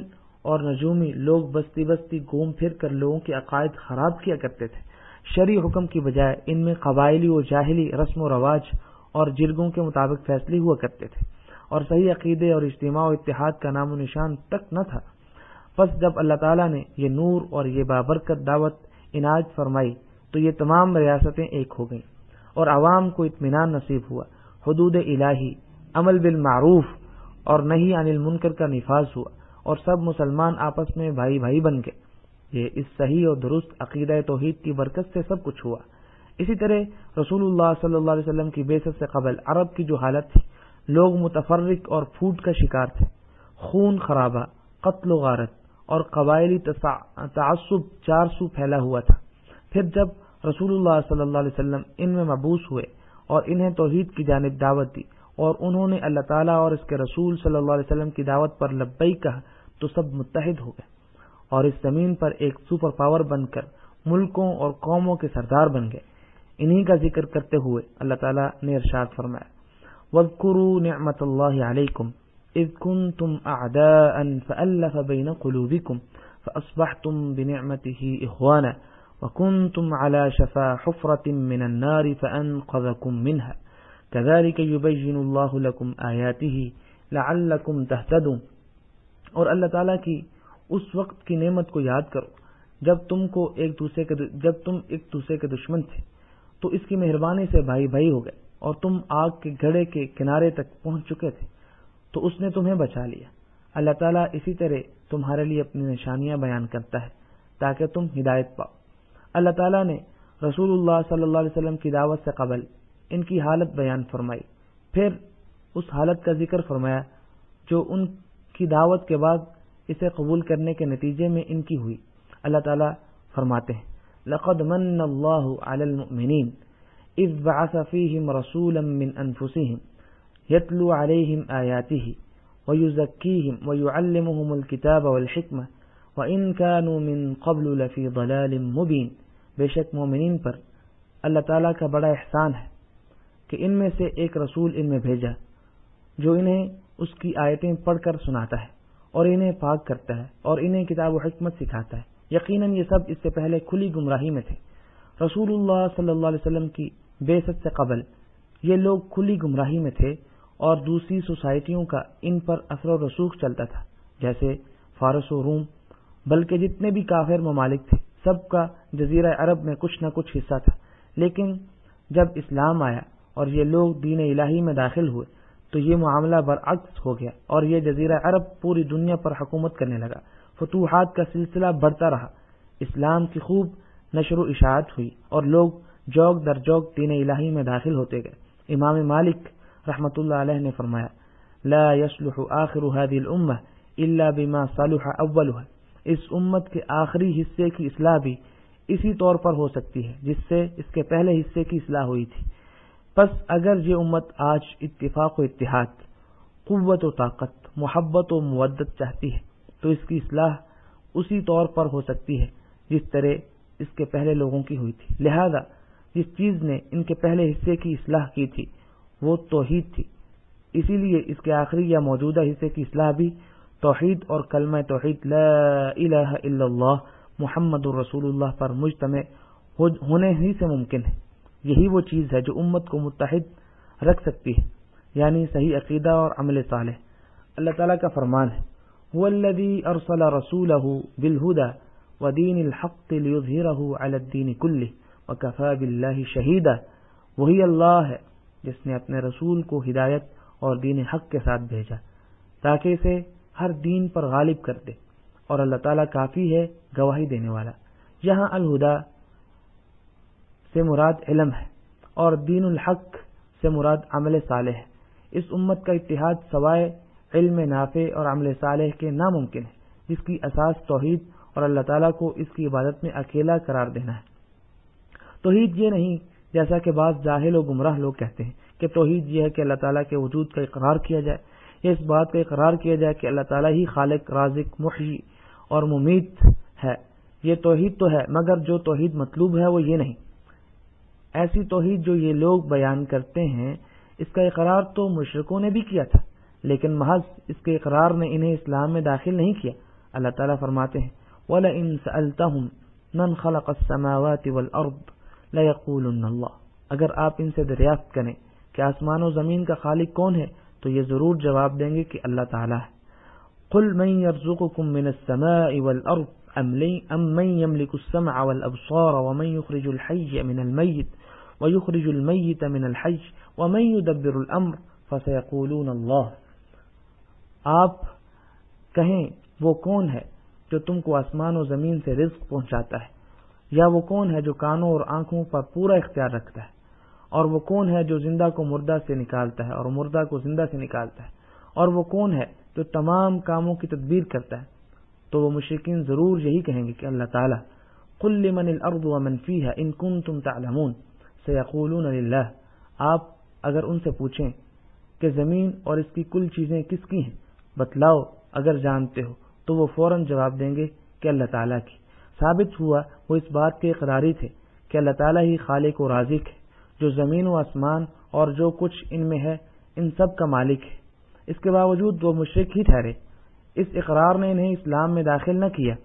اور نجومی لوگ بستی بستی گھوم پھر کر لوگوں کے عقائد خراب کیا کرتے تھے۔ شرعی حکم کی بجائے ان میں قبائلی و جاہلی رسم و رواج اور جرگوں کے مطابق فیصلے ہوا کرتے تھے اور صحیح عقیدے اور اجتماع و اتحاد کا نام و نشان تک نہ تھا۔ پس جب اللہ تعالیٰ نے یہ نور اور یہ بابرکت دعوت عنایت فرمائی تو یہ تمام ریاستیں ایک ہو گئیں اور عوام کو اطمینان نصیب ہوا، حدود الہی، عمل بالمعروف اور نہی عن المنکر کا نفاذ ہوا اور سب مسلمان آپس میں بھائی بھائی بن گئے۔ یہ اس صحیح اور درست عقیدہ توحید کی برکت سے سب کچھ ہوا۔ اسی طرح رسول اللہ صلی اللہ علیہ وسلم کی بعثت سے قبل عرب کی جو حالت تھی، لوگ متفرق اور پھوٹ کا شکار تھے، خون خرابہ، قتل و غارت اور قبائلی تعصب چار سو پھیلا ہوا تھا۔ پھر جب رسول اللہ صلی اللہ علیہ وسلم ان میں مبعوث ہوئے اور انہیں توحید کی جانب دعوت دی اور انہوں نے اللہ تعالیٰ اور اس کے رسول صلی اللہ علیہ وسلم کی دعوت پر لبیک کہا تو سب متحد ہو گئے اور اس زمین پر ایک سپر پاور بن کر ملکوں اور قوموں کے سردار بن گئے۔ انہی کا ذکر کرتے ہوئے اللہ تعالیٰ نے ارشاد فرمایا، وَاذْكُرُوا نِعْمَةَ اللَّهِ عَلَيْكُمْ إِذْ كُنْتُمْ أَعْدَاءً فَأَلَّفَ بَيْنَ قُلُوبِكُمْ فَأَصْبَحْتُمْ بِنِعْمَتِهِ إِخْوَانًا وَكُنْتُمْ عَلَى شَفَا حُفْرَةٍ مِّنَ النَّارِ فَأَنْقَذَكُم مِّنْهَا كَذَلِكَ يُبَيِّنُ اللَّهُ لَكُمْ آيَاتِهِ لَعَلَّكُمْ تَهْتَدُونَ۔ اور اللہ تعالیٰ کی اس وقت کی نعمت کو یاد کرو جب تم ایک دوسرے کے دشمن تھے تو اس کی مہربانی سے بھائی بھائی ہو گئے اور تم آگ کے گھڑے کے کنارے تک پہنچ چکے تھے تو اس نے تمہیں بچا لیا۔ اللہ تعالیٰ اسی طرح تمہارے لیے اپنی نشانیاں بیان کرتا ہے تاکہ تم ہدایت پاؤ۔ اللہ تعالیٰ نے رسول اللہ صلی اللہ علیہ وسلم کی دعوت سے قبل ان کی حالت بیان فرمائی، پھر اس حالت کا ذکر فرمایا جو ان کی دعوت کے بعد اسے قبول کرنے کے نتیجے میں ان کی ہوئی۔ اللہ تعالیٰ فرماتے ہیں، لَقَدْ مَنَّ اللَّهُ عَلَى الْمُؤْمِنِينَ إِذْ بَعَثَ فِيهِمْ رَسُولًا مِّنْ أَنفُسِهِمْ يَتْلُو عَلَيْهِمْ آيَاتِهِ وَيُزَكِّيهِمْ وَيُعَلِّمُهُمُ الْكِتَابَ وَالْحِكْمَةَ وَإِنْ كَانُوا مِنْ قَبْلُ لَفِي ضَلَالٍ مُبِينٍ۔ بے شک مومنین پر اللہ تعالیٰ کا بڑا احسان ہے کہ ان میں سے ایک رسول ان میں بھیجا جو انہیں اس کی آیتیں پڑھ کر سناتا ہے اور انہیں پاک کرتا ہے اور انہیں کتاب و حکمت سکھاتا ہے۔ یقیناً یہ سب اس سے پہلے کھلی گمراہی میں تھے۔ رسول اللہ صلی اللہ علیہ وسلم کی بعثت سے قبل یہ لوگ کھلی گمراہی میں تھے اور دوسری سوسائٹیوں کا ان پر اثر و رسوخ چلتا تھا، جیسے فارس و روم، بلکہ جتنے بھی کافر ممالک تھے سب کا جزیرہ عرب میں کچھ نہ کچھ حصہ تھا۔ لیکن جب اسلام آیا اور یہ لوگ دین الہی میں داخل ہوئے تو یہ معاملہ برعکس ہو گیا اور یہ جزیرہ عرب پوری دنیا پر حکومت کرنے لگا۔ فتوحات کا سلسلہ بڑھتا رہا، اسلام کی خوب نشر و اشاعت ہوئی اور لوگ جوگ در جوگ دین الہی میں داخل ہوتے گئے۔ امام مالک رحمۃ اللہ علیہ نے فرمایا، لا يصلح آخر هذه الامة الا بما صلح اولها۔ اس امت کے آخری حصے کی اصلاح بھی اسی طور پر ہو سکتی ہے جس سے اس کے پہلے حصے کی اصلاح ہوئی تھی۔ پس اگر یہ امت آج اتفاق و اتحاد، قوت و طاقت، محبت و مودت چاہتی ہے تو اس کی اصلاح اسی طور پر ہو سکتی ہے جس طرح اس کے پہلے لوگوں کی ہوئی تھی۔ لہذا جس چیز نے ان کے پہلے حصے کی اصلاح کی تھی وہ توحید تھی، اسی لیے اس کے آخری یا موجودہ حصے کی اصلاح بھی توحید اور کلمہ توحید لا الہ الا اللہ محمد الرسول اللہ پر مجتمع ہونے ہی سے ممکن ہے۔ یہی وہ چیز ہے جو امت کو متحد رکھ سکتی ہے، یعنی صحیح عقیدہ اور عمل صالح۔ اللہ تعالیٰ کا فرمان ہے، هو الذی ارسل رسولہ بالہدی ودین الحق لیظہرہ علی الدین کلہ وکفی باللہ شہیدا وہی اللہ ہے جس نے اپنے رسول کو ہدایت اور دین حق کے ساتھ بھیجا تاکہ اسے ہر دین پر غالب کر دے، اور اللہ تعالیٰ کافی ہے گواہی دینے والا۔ یہاں الہدا سے مراد علم ہے اور دین الحق سے مراد عمل صالح ہے۔ اس امت کا اتحاد سوائے علم نافع اور عمل صالح کے ناممکن ہے، جس کی اساس توحید اور اللہ تعالیٰ کو اس کی عبادت میں اکیلا قرار دینا ہے۔ توحید یہ نہیں جیسا کہ بعض جاہل و گمراہ لوگ کہتے ہیں کہ توحید یہ ہے کہ اللہ تعالیٰ کے وجود کا اقرار کیا جائے، یا اس بات کا اقرار کیا جائے کہ اللہ تعالیٰ ہی خالق، رازق، محیی اور ممیت ہے۔ یہ توحید تو ہے، مگر جو توحید مطلوب ہے وہ یہ نہیں۔ ایسی توحید جو یہ لوگ بیان کرتے ہیں، اس کا اقرار تو مشرکوں نے بھی کیا تھا، لیکن محض اس کے اقرار نے انہیں اسلام میں داخل نہیں کیا۔ اللہ تعالیٰ فرماتے ہیں وَلَئِن سَأَلْتَهُمْ مَنْ خَلَقَ السَّمَاوَاتِ وَالْأَرْضِ لَيَقُولُنَّ اللَّهُ، اگر آپ ان سے دریافت کریں کہ آسمان و زمین کا خالق کون ہے تو یہ ضرور جواب دیں گے کہ اللہ تعالیٰ ہے۔ قُلْ مَن يَرْزُقُكُم مِّنَ السَّمَاءِ وَالْأَرْضِ أَم مَّن يَمْلِكُ السَّمْعَ وَالْأَبْصَارَ وَمَن يُخْرِجُ الْحَيَّ مِنَ الْمَيِّتِ وَيُخْرِجُ الْمَيِّتَ مِنَ الْحَيِّ وَمَن يُدَبِّرُ الْأَمْرَ فَسَيَقُولُونَ اللَّهُ، آپ کہیں وہ کون ہے جو تم کو آسمان و زمین سے رزق پہنچاتا ہے، یا وہ کون ہے جو کانوں اور آنکھوں پر پورا اختیار رکھتا ہے، اور وہ کون ہے جو زندہ کو مردہ سے نکالتا ہے اور مردہ کو زندہ سے نکالتا ہے، اور وہ کون ہے جو تمام کاموں کی تدبیر کرتا ہے، تو وہ مشرکین ضرور یہی کہیں گے کہ اللہ تعالیٰ۔ قُل لِّمَنِ الْأَرْضُ وَمَن فِيهَا إِن كُنتُمْ تَعْلَمُونَ سَيَقُولُونَ لِلَّهِ، آپ اگر ان سے پوچھیں کہ زمین اور اس کی کل چیزیں کس کی ہیں، بتلاؤ اگر جانتے ہو، تو وہ فوراً جواب دیں گے کہ اللہ تعالیٰ کی۔ ثابت ہوا وہ اس بات کے اقراری تھے کہ اللہ تعالیٰ ہی خالق و رازق ہے، جو زمین و آسمان اور جو کچھ ان میں ہے ان سب کا مالک ہے۔ اس کے باوجود وہ مشرک ہی ٹھہرے۔ اس اقرار نے انہیں اسلام میں داخل نہ کیا،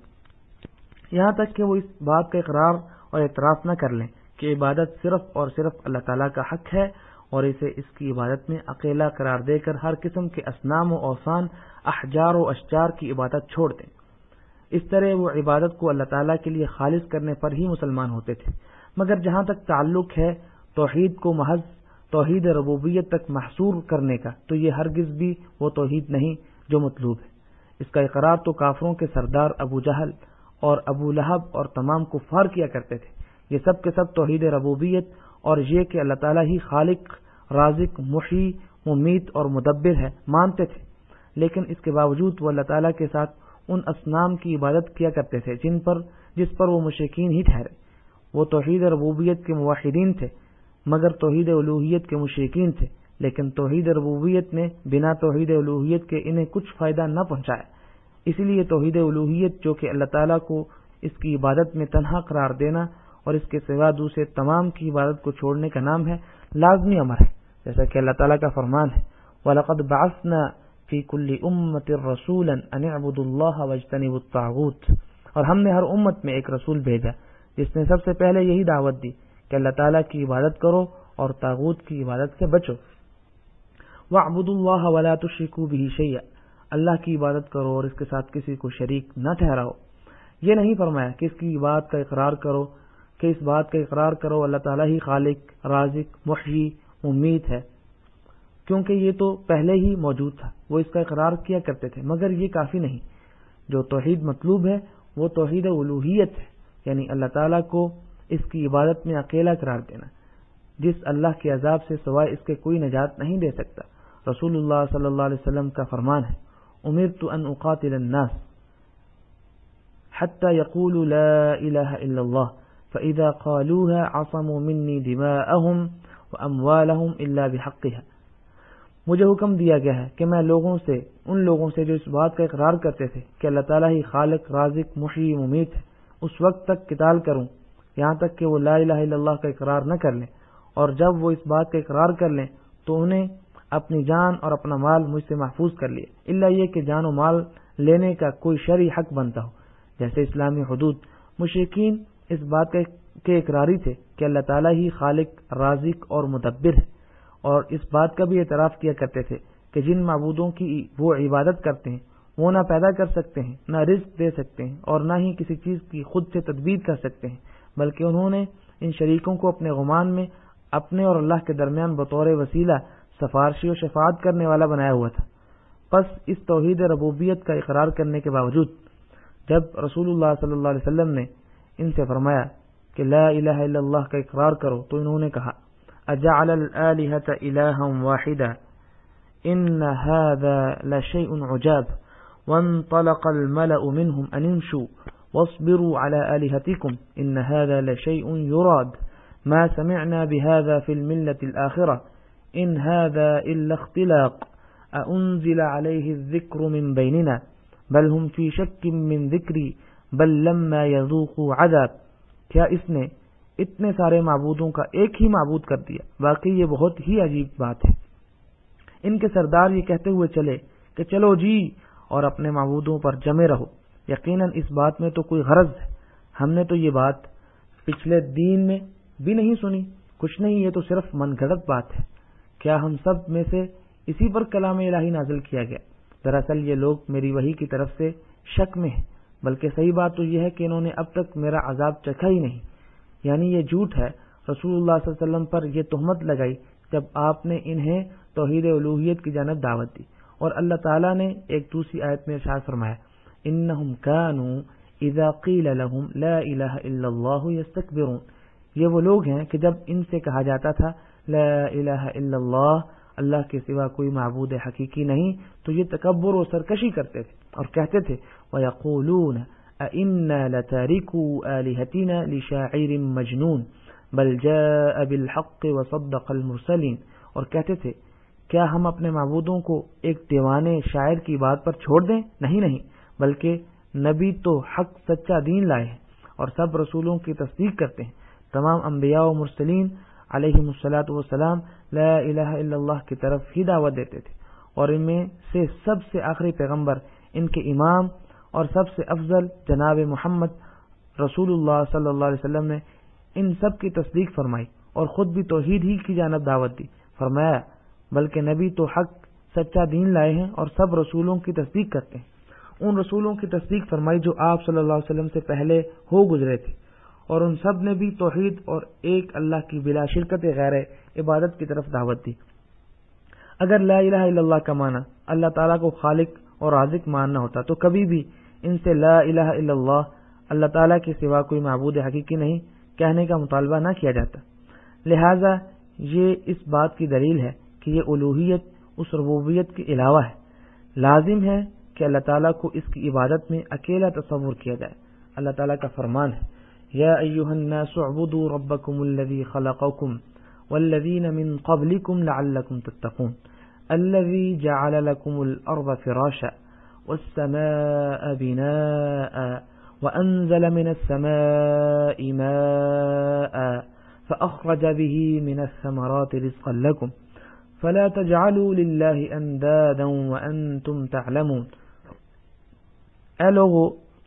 یہاں تک کہ وہ اس بات کا اقرار اور اعتراف نہ کر لیں کہ عبادت صرف اور صرف اللہ تعالیٰ کا حق ہے، اور اسے اس کی عبادت میں اکیلا قرار دے کر ہر قسم کے اصنام و اوثان، احجار و اشجار کی عبادت چھوڑ دیں۔ اس طرح وہ عبادت کو اللہ تعالیٰ کے لیے خالص کرنے پر ہی مسلمان ہوتے تھے۔ مگر جہاں تک تعلق ہے توحید کو محض توحید ربوبیت تک محصور کرنے کا، تو یہ ہرگز بھی وہ توحید نہیں جو مطلوب ہے۔ اس کا اقرار تو کافروں کے سردار ابو جہل اور ابو لہب اور تمام کفار کیا کرتے تھے۔ یہ سب کے سب توحید ربوبیت اور یہ کہ اللہ تعالیٰ ہی خالق، رازق، محیی، ممیت اور مدبر ہے مانتے تھے، لیکن اس کے باوجود وہ اللہ تعالیٰ کے ساتھ ان اصنام کی عبادت کیا کرتے تھے جس پر وہ مشرکین ہی ٹھہرے۔ وہ توحید ربوبیت کے موحدین تھے، مگر توحید الوہیت کے مشرکین تھے، لیکن توحید ربوبیت نے بنا توحید الوہیت کے انہیں کچھ فائدہ نہ پہنچایا۔ اسی لیے توحید الوہیت، جو کہ اللہ تعالیٰ کو اس کی عبادت میں تنہا قرار دینا اور اس کے سوا دوسرے تمام کی عبادت کو چھوڑنے کا نام ہے، لازمی امر ہے، جیسا کہ اللہ تعالیٰ کا فرمان ہے وَلَقَدْ بَعَثْنَا فِي كُلِّ أُمَّةٍ رَسُولًا أَنِ اعْبُدُوا اللَّهَ وَاجْتَنِبُوا الطَّاغُوتَ، اور ہم نے ہر امت میں ایک رسول بھیجا جس نے سب سے پہلے یہی دعوت دی کہ اللہ تعالیٰ کی عبادت کرو اور طاغوت کی عبادت سے بچو۔ وَاعْبُدُوا اللَّهَ وَلَا تُشْرِكُوا بِهِ شَيْئًا، اللہ کی عبادت کرو اور اس کے ساتھ کسی کو شریک نہ ٹھہراؤ۔ یہ نہیں فرمایا کہ اس کی بات کا اقرار کرو کہ اس بات کا اقرار کرو اللہ تعالیٰ ہی خالق، رازق، محیی، ممیت ہے، کیونکہ یہ تو پہلے ہی موجود تھا، وہ اس کا اقرار کیا کرتے تھے، مگر یہ کافی نہیں۔ جو توحید مطلوب ہے وہ توحید الوہیت ہے، یعنی اللہ تعالیٰ کو اس کی عبادت میں اکیلا قرار دینا، جس اللہ کے عذاب سے سوائے اس کے کوئی نجات نہیں دے سکتا۔ رسول اللہ صلی اللہ علیہ وسلم کا فرمان ہے امرت ان اقاتل الناس حتى يقولوا لا الہ الا اللہ فاذا قالوها عصموا مني دماءهم واموالهم الا بحقها، مجھے حکم دیا گیا ہے کہ میں ان لوگوں سے جو اس بات کا اقرار کرتے تھے کہ اللہ تعالیٰ ہی خالق، رازق، محیی، ممیت ہے، اس وقت تک قتال کروں یہاں تک کہ وہ لا الہ الا اللہ کا اقرار نہ کر لیں، اور جب وہ اس بات کا اقرار کر لیں تو انہیں اپنی جان اور اپنا مال مجھ سے محفوظ کر لیے، الا یہ کہ جان و مال لینے کا کوئی شرعی حق بنتا ہو، جیسے اسلامی حدود۔ مشرکین اس بات کے اقراری تھے کہ اللہ تعالیٰ ہی خالق، رازق اور مدبر ہے، اور اس بات کا بھی اعتراف کیا کرتے تھے کہ جن معبودوں کی وہ عبادت کرتے ہیں وہ نہ پیدا کر سکتے ہیں، نہ رزق دے سکتے ہیں، اور نہ ہی کسی چیز کی خود سے تدبیر کر سکتے ہیں، بلکہ انہوں نے ان شریکوں کو اپنے غمان میں اپنے اور اللہ کے درمیان بطور وسیلہ سفارشی و شفاعت کرنے والا بنایا ہوا تھا۔ پس اس توحید ربوبیت کا اقرار کرنے کے باوجود جب رسول اللہ صلی اللہ علیہ وسلم نے ان سے فرمایا کہ لا الہ الا اللہ کا اقرار کرو تو انہوں نے کہا اجعل الآلہۃ الہا واحدا ان هذا لشیء عجاب وانطلق الملأ منهم ان امشوا واصبروا على آلهتكم ان هذا لشيء يراد ما سمعنا بهذا في الملة الآخرة ان هذا الا اختلاق أأنزل عليه الذكر من بيننا بل هم في شك من ذكري بل لما يذوقوا عذاب۔ کیا اس نے اتنے سارے معبودوں کا ایک ہی معبود کر دیا؟ واقعی یہ بہت ہی عجیب بات ہے۔ ان کے سردار یہ کہتے ہوئے چلے کہ چلو جی اور اپنے معبودوں پر جمے رہو، یقیناً اس بات میں تو کوئی غرض ہے، ہم نے تو یہ بات پچھلے دین میں بھی نہیں سنی، کچھ نہیں، یہ تو صرف من گھڑت بات ہے۔ کیا ہم سب میں سے اسی پر کلام الہی نازل کیا گیا؟ دراصل یہ لوگ میری وحی کی طرف سے شک میں ہیں، بلکہ صحیح بات تو یہ ہے کہ انہوں نے اب تک میرا عذاب چکھا ہی نہیں، یعنی یہ جھوٹ ہے۔ رسول اللہ صلی اللہ علیہ وسلم پر یہ تہمت لگائی جب آپ نے انہیں توحید الوہیت کی جانب دعوت دی، اور اللہ تعالیٰ نے ایک دوسری آیت میں ارشاد فرمایا انہم کانوا اذا قیل لهم لا الہ الا اللہ یستکبرون۔ یہ وہ لوگ ہیں کہ جب ان سے کہا جاتا تھا لا الہ الا اللہ، اللہ کے سوا کوئی معبود حقیقی نہیں، تو یہ تکبر و سرکشی کرتے تھے اور کہتے تھے وَيَقُولُونَ أَإِنَّا لَتَارِكُو آلِهَتِنَا لِشَاعِرٍ مَجْنُونٍ بَلْ جَاءَ بِالْحَقِّ وَصَدَّقَ الْمُرْسَلِينَ، اور کہتے تھے کیا ہم اپنے معبودوں کو ایک دیوانے شاعر کی بات پر چھوڑ دیں؟ نہیں نہیں، بلکہ نبی تو حق سچا دین لائے ہیں اور سب رسولوں کی تصدیق کرتے ہیں۔ تمام انبیاء و مرسلین علیہم الصلاۃ والسلام لا الہ الا اللہ کی طرف ہی دعوت دیتے تھے، اور ان میں سے سب سے آخری پیغمبر، ان کے امام اور سب سے افضل جناب محمد رسول اللہ صلی اللہ علیہ وسلم نے ان سب کی تصدیق فرمائی اور خود بھی توحید ہی کی جانب دعوت دی۔ فرمایا بلکہ نبی تو حق سچا دین لائے ہیں اور سب رسولوں کی تصدیق کرتے ہیں۔ ان رسولوں کی تصدیق فرمائی جو آپ صلی اللہ علیہ وسلم سے پہلے ہو گزرے تھے، اور ان سب نے بھی توحید اور ایک اللہ کی بلا شرکت غیر عبادت کی طرف دعوت دی۔ اگر لا الہ الا اللہ کا معنی اللہ تعالیٰ کو خالق اور رازق ماننا ہوتا تو کبھی بھی ان سے لا الہ الا اللہ، اللہ تعالیٰ کے سوا کوئی معبود حقیقی نہیں، کہنے کا مطالبہ نہ کیا جاتا۔ لہذا یہ اس بات کی دلیل ہے کہ یہ الوہیت اس ربوبیت کے علاوہ ہے۔ لازم ہے کہ اللہ تعالیٰ کو اس کی عبادت میں اکیلا تصور کیا جائے۔ اللہ تعالیٰ کا فرمان ہے یا ایھا الناس اعبدوا ربکم الذی خلقکم والذین من قبلکم لعلکم تتقون الذی جعل لکم الارض فراشا والسماء بناء وانزل من السماء ماء فأخرج به من الثمرات رزقا لكم فلا تجعلوا لله اندادا وانتم تعلمون۔ اے لوگو،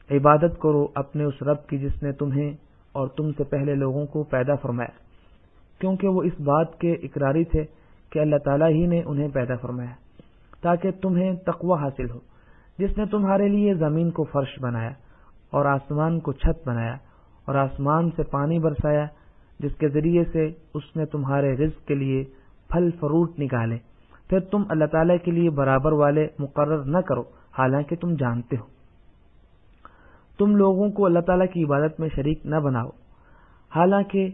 عبادت کرو اپنے اس رب کی جس نے تمہیں اور تم سے پہلے لوگوں کو پیدا فرمایا، کیونکہ وہ اس بات کے اقراری تھے کہ اللہ تعالیٰ ہی نے انہیں پیدا فرمایا تاکہ تمہیں تقوی حاصل ہو، جس نے تمہارے لیے زمین کو فرش بنایا اور آسمان کو چھت بنایا اور آسمان سے پانی برسایا، جس کے ذریعے سے اس نے تمہارے رزق کے لیے پھل فروٹ نکالے، پھر تم اللہ تعالیٰ کے لیے برابر والے مقرر نہ کرو، حالانکہ تم جانتے ہو۔ تم لوگوں کو اللہ تعالیٰ کی عبادت میں شریک نہ بناؤ، حالانکہ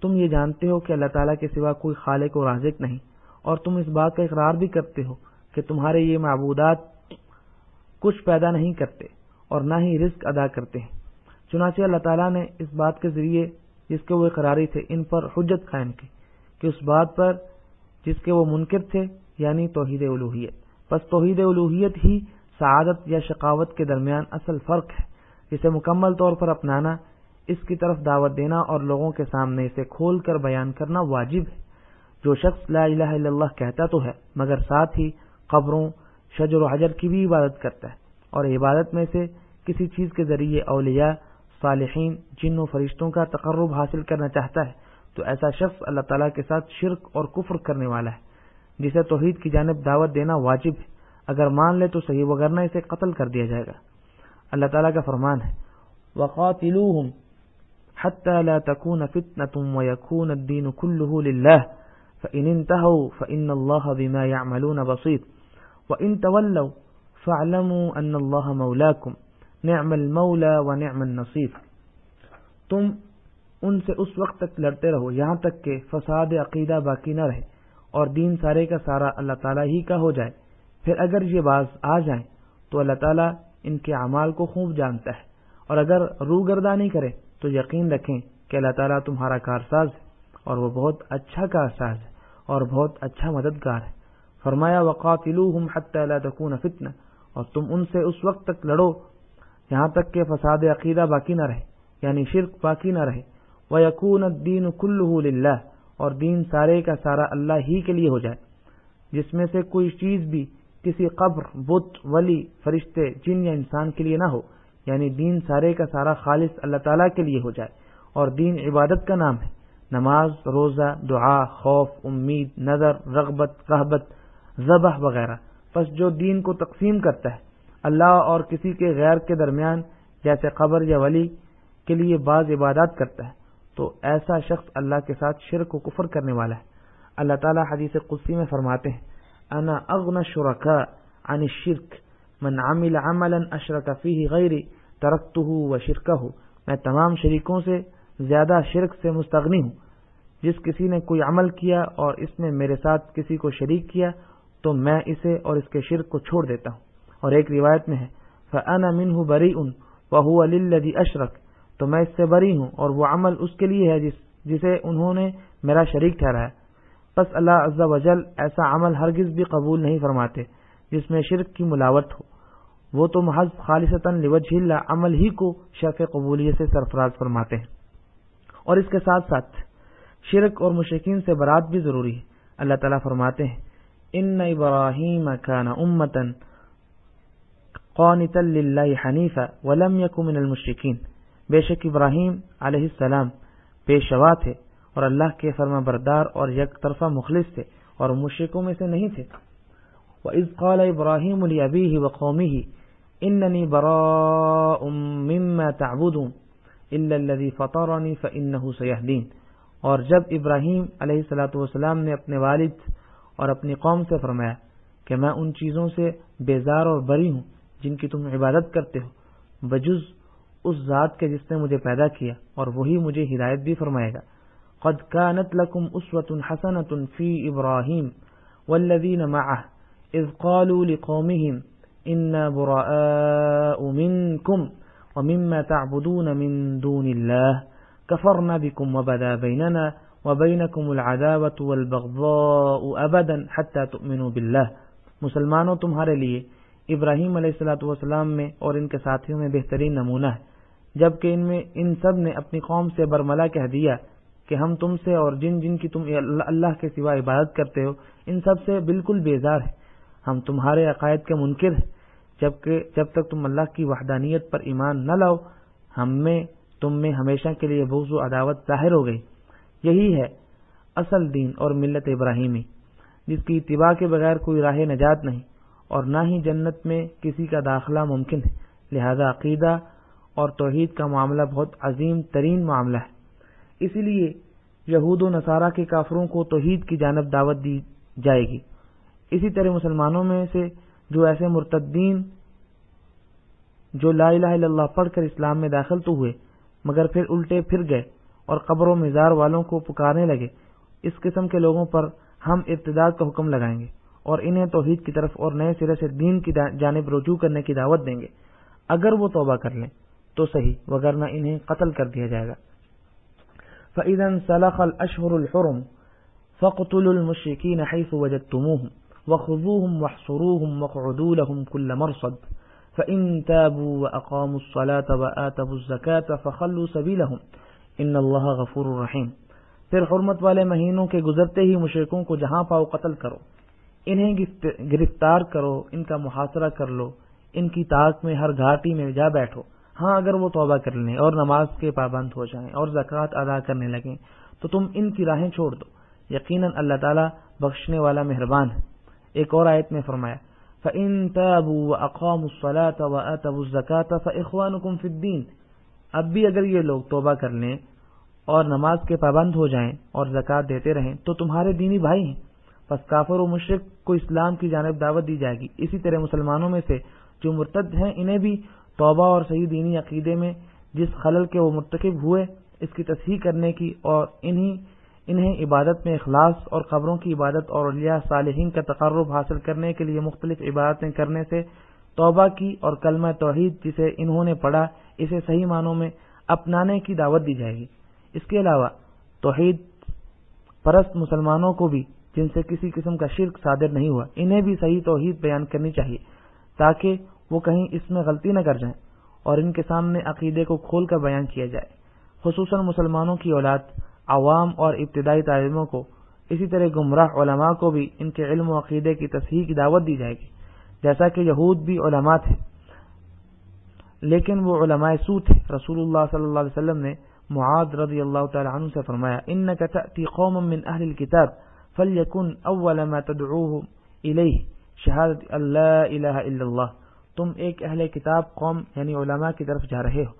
تم یہ جانتے ہو کہ اللہ تعالیٰ کے سوا کوئی خالق و رازق نہیں، اور تم اس بات کا اقرار بھی کرتے ہو کہ تمہارے یہ معبودات کچھ پیدا نہیں کرتے اور نہ ہی رزق ادا کرتے ہیں۔ چنانچہ اللہ تعالیٰ نے اس بات کے ذریعے جس کے وہ اقراری تھے ان پر حجت قائم کی کہ اس بات پر جس کے وہ منکر تھے، یعنی توحید الوہیت۔ پس توحید الوہیت ہی سعادت یا شقاوت کے درمیان اصل فرق ہے، جسے مکمل طور پر اپنانا، اس کی طرف دعوت دینا اور لوگوں کے سامنے اسے کھول کر بیان کرنا واجب ہے۔ جو شخص لا الہ الا اللہ کہتا تو ہے مگر ساتھ ہی قبروں، شجر و حجر کی بھی عبادت کرتا ہے، اور عبادت میں سے کسی چیز کے ذریعے اولیاء، صالحین، جن و فرشتوں کا تقرب حاصل کرنا چاہتا ہے، تو ایسا شخص اللہ تعالیٰ کے ساتھ شرک اور کفر کرنے والا ہے، جسے توحید کی جانب دعوت دینا واجب ہے۔ اگر مان لے تو صحیح، وگرنہ اسے قتل کر دیا جائے گا۔ اللہ تعالیٰ کا فرمان ہے وَقَاتِلُوهُمْ حتى لا تكون فتنة ويكون الدين كله لله فإن انتهوا فإن الله بما يعملون بصير وإن تولوا فاعلموا أن الله مولاكم نعم المولى ونعم النصير. تم ان سے اس وقت تک لڑتے رہو یہاں تک کہ فساد عقیدہ باقی نہ رہے اور دین سارے کا سارا اللہ تعالیٰ ہی کا ہو جائے. پھر اگر یہ باز آ جائیں تو اللہ تعالیٰ ان کے اعمال کو خوب جانتا ہے، اور اگر روگردانی کرے تو یقین رکھیں کہ اللہ تعالیٰ تمہارا کارساز ہے اور وہ بہت اچھا کارساز ہے اور بہت اچھا مددگار ہے. فرمایا وقاتلوہم حتی لا تکون فتنہ، اور تم ان سے اس وقت تک لڑو یہاں تک کہ فساد عقیدہ باقی نہ رہے، یعنی شرک باقی نہ رہے. وَيَكُونَ الدِّينُ كُلُّهُ لِلَّهِ، اور دین سارے کا سارا اللہ ہی کے لیے ہو جائے. جس میں سے کوئی چیز بھی کسی قبر، بت، ولی، فرشتے، جن یا انسان کے لیے نہ ہو، یعنی دین سارے کا سارا خالص اللہ تعالیٰ کے لیے ہو جائے. اور دین عبادت کا نام ہے، نماز، روزہ، دعا، خوف، امید، نظر، رغبت، رہبت، ذبح وغیرہ. پس جو دین کو تقسیم کرتا ہے اللہ اور کسی کے غیر کے درمیان، جیسے قبر یا ولی کے لیے بعض عبادات کرتا ہے، تو ایسا شخص اللہ کے ساتھ شرک و کفر کرنے والا ہے. اللہ تعالیٰ حدیث قدسی میں فرماتے ہیں انا اغنى الشركاء عن الشرك من عمل عملا اشرك فيه غيري تركته وشركه، میں تمام شریکوں سے زیادہ شرک سے مستغنی ہوں. جس کسی نے کوئی عمل کیا اور اس میں میرے ساتھ کسی کو شریک کیا تو میں اسے اور اس کے شرک کو چھوڑ دیتا ہوں. اور ایک روایت میں ہے فانا منه بريء وهو للذي اشرك، تو میں اس سے بری ہوں اور وہ عمل اس کے لیے ہے جسے انہوں نے میرا شریک ٹھہرایا. پس اللہ عز و جل ایسا عمل ہرگز بھی قبول نہیں فرماتے جس میں شرک کی ملاوٹ ہو. وہ تو محض خالصتاً لوجہ اللہ عمل ہی کو شرف قبولیت سے سرفراز فرماتے ہیں. اور اس کے ساتھ ساتھ شرک اور مشرکین سے برات بھی ضروری ہے. اللہ تعالیٰ فرماتے ہیں ان ابراہیم کان امۃ قانتا للہ حنیفا ولم یک من المشرکین، بے شک ابراہیم علیہ السلام پیشوا تھے اور اللہ کے فرما بردار اور یک طرفہ مخلص تھے اور مشرکوں میں سے نہیں تھے. وَإِذْ قَالَ إِبْرَاهِيمُ لِأَبِيهِ وَقَوْمِهِ إِنَّنِي بَرَاءٌ مِّمَّا تَعْبُدُونَ إِلَّا الَّذِي فَطَرَنِي فَإِنَّهُ سَيَهْدِينِ، اور جب ابراہیم علیہ الصلاۃ والسلام نے اپنے والد اور اپنی قوم سے فرمایا کہ میں ان چیزوں سے بیزار اور بری ہوں جن کی تم عبادت کرتے ہو بجز اس ذات کے جس نے مجھے پیدا کیا، اور وہی مجھے ہدایت بھی فرمائے گا. قد كانت لكم اسوة حسنة في ابراہیم والذین معه اذ قالوا لقومهم انا براء منكم ومما تعبدون من دون الله كفرنا بكم وبدا بيننا وبينكم العداوة والبغضاء ابدا حتى تؤمنوا بالله. مسلمانوں تمہارے لیے ابراہیم علیہ الصلوۃ والسلام میں اور ان کے ساتھیوں میں بہترین نمونہ ہے، جبکہ ان سب نے اپنی قوم سے برملا کہہ دیا کہ ہم تم سے اور جن جن کی تم اللہ کے سوا عبادت کرتے ہو ان سب سے بالکل بیزار ہیں. ہم تمہارے عقائد کے منکر ہیں، جب تک تم اللہ کی وحدانیت پر ایمان نہ لاؤ تم میں ہمیشہ کے لیے بغض و عداوت ظاہر ہو گئی. یہی ہے اصل دین اور ملت ابراہیمی، جس کی اتباع کے بغیر کوئی راہ نجات نہیں اور نہ ہی جنت میں کسی کا داخلہ ممکن ہے. لہذا عقیدہ اور توحید کا معاملہ بہت عظیم ترین معاملہ ہے. اسی لیے یہود و نصارہ کے کافروں کو توحید کی جانب دعوت دی جائے گی. اسی طرح مسلمانوں میں سے جو ایسے مرتدین جو لا الہ الا اللہ پڑھ کر اسلام میں داخل تو ہوئے مگر پھر الٹے پھر گئے اور قبر و مزار والوں کو پکارنے لگے، اس قسم کے لوگوں پر ہم ارتداد کا حکم لگائیں گے اور انہیں توحید کی طرف اور نئے سرے سے دین کی جانب رجوع کرنے کی دعوت دیں گے. اگر وہ توبہ کر لیں تو صحیح، وگرنہ انہیں قتل کر دیا جائے گا. فَإِذَا انْسَلَخَ الْأَشْهُرُ الْحُرُمُ فَاقْتُلُوا الْمُشْرِكِينَ حَيْثُ وَجَدتُّمُوهُمْ وَخُذُوهُمْ وَاحْصُرُوهُمْ وَاقْعُدُوا لَهُمْ كُلَّ مَرْصَدٍ فَإِن تَابُوا وَأَقَامُوا الصَّلَاةَ وَآتَوُا الزَّكَاةَ فَخَلُّوا سَبِيلَهُمْ إِنَّ اللَّهَ غَفُورٌ رَحِيمٌ. پھر حرمت والے مہینوں کے گزرتے ہی مشرکوں کو جہاں پاؤ قتل کرو، انہیں گرفتار کرو، ان کا محاصرہ کر لو، ان کی طاق میں ہر گھاٹی میں جا بیٹھو. ہاں اگر وہ توبہ کر لیں اور نماز کے پابند ہو جائیں اور زکوٰۃ ادا کرنے لگیں تو تم ان کی راہیں چھوڑ دو، یقیناً اللہ تعالیٰ بخشنے والا مہربان ہے. ایک اور آیت میں فرمایا فَإِن تَابُوا وَأَقَامُوا الصَّلَاةَ وَآتَوُا الزَّكَاةَ فَإِخْوَانُكُمْ فِي الدِّينِ اب بھی اگر یہ لوگ توبہ کر لیں اور نماز کے پابند ہو جائیں اور زکوٰۃ دیتے رہیں تو تمہارے دینی بھائی ہیں، پس کافر و مشرک کو اسلام کی جانب دعوت دی جائے گی۔ اسی طرح مسلمانوں میں سے جو مرتد ہیں انہیں بھی توبہ اور صحیح دینی عقیدے میں جس خلل کے وہ مرتکب ہوئے اس کی تصحیح کرنے کی اور انہیں عبادت میں اخلاص اور قبروں کی عبادت اور اولیاء صالحین کا تقرب حاصل کرنے کے لیے مختلف عبادتیں کرنے سے توبہ کی اور کلمہ توحید جسے انہوں نے پڑھا اسے صحیح معنوں میں اپنانے کی دعوت دی جائے گی۔ اس کے علاوہ توحید پرست مسلمانوں کو بھی جن سے کسی قسم کا شرک صادر نہیں ہوا انہیں بھی صحیح توحید بیان کرنی چاہیے تاکہ وہ کہیں اس میں غلطی نہ کر جائیں اور ان کے سامنے عقیدے کو کھول کر بیان کیا جائے۔ خصوصاً مسلمانوں کی اولاد، عوام اور ابتدائی تعلیموں کو، اسی طرح گمراہ علماء کو بھی ان کے علم و عقیدے کی تصحیح کی دعوت دی جائے گی، جیسا کہ یہود بھی علماء تھے لیکن وہ علماء سو تھے۔ رسول اللہ صلی اللہ علیہ وسلم نے معاذ رضی اللہ تعالی عنہ سے فرمایا انک تأتی قوما من اہل الکتاب فلیکن اول ما تدعوهم الیہ شہادت ان لا الہ الا اللہ، تم ایک اہل کتاب قوم یعنی علماء کی طرف جا رہے ہو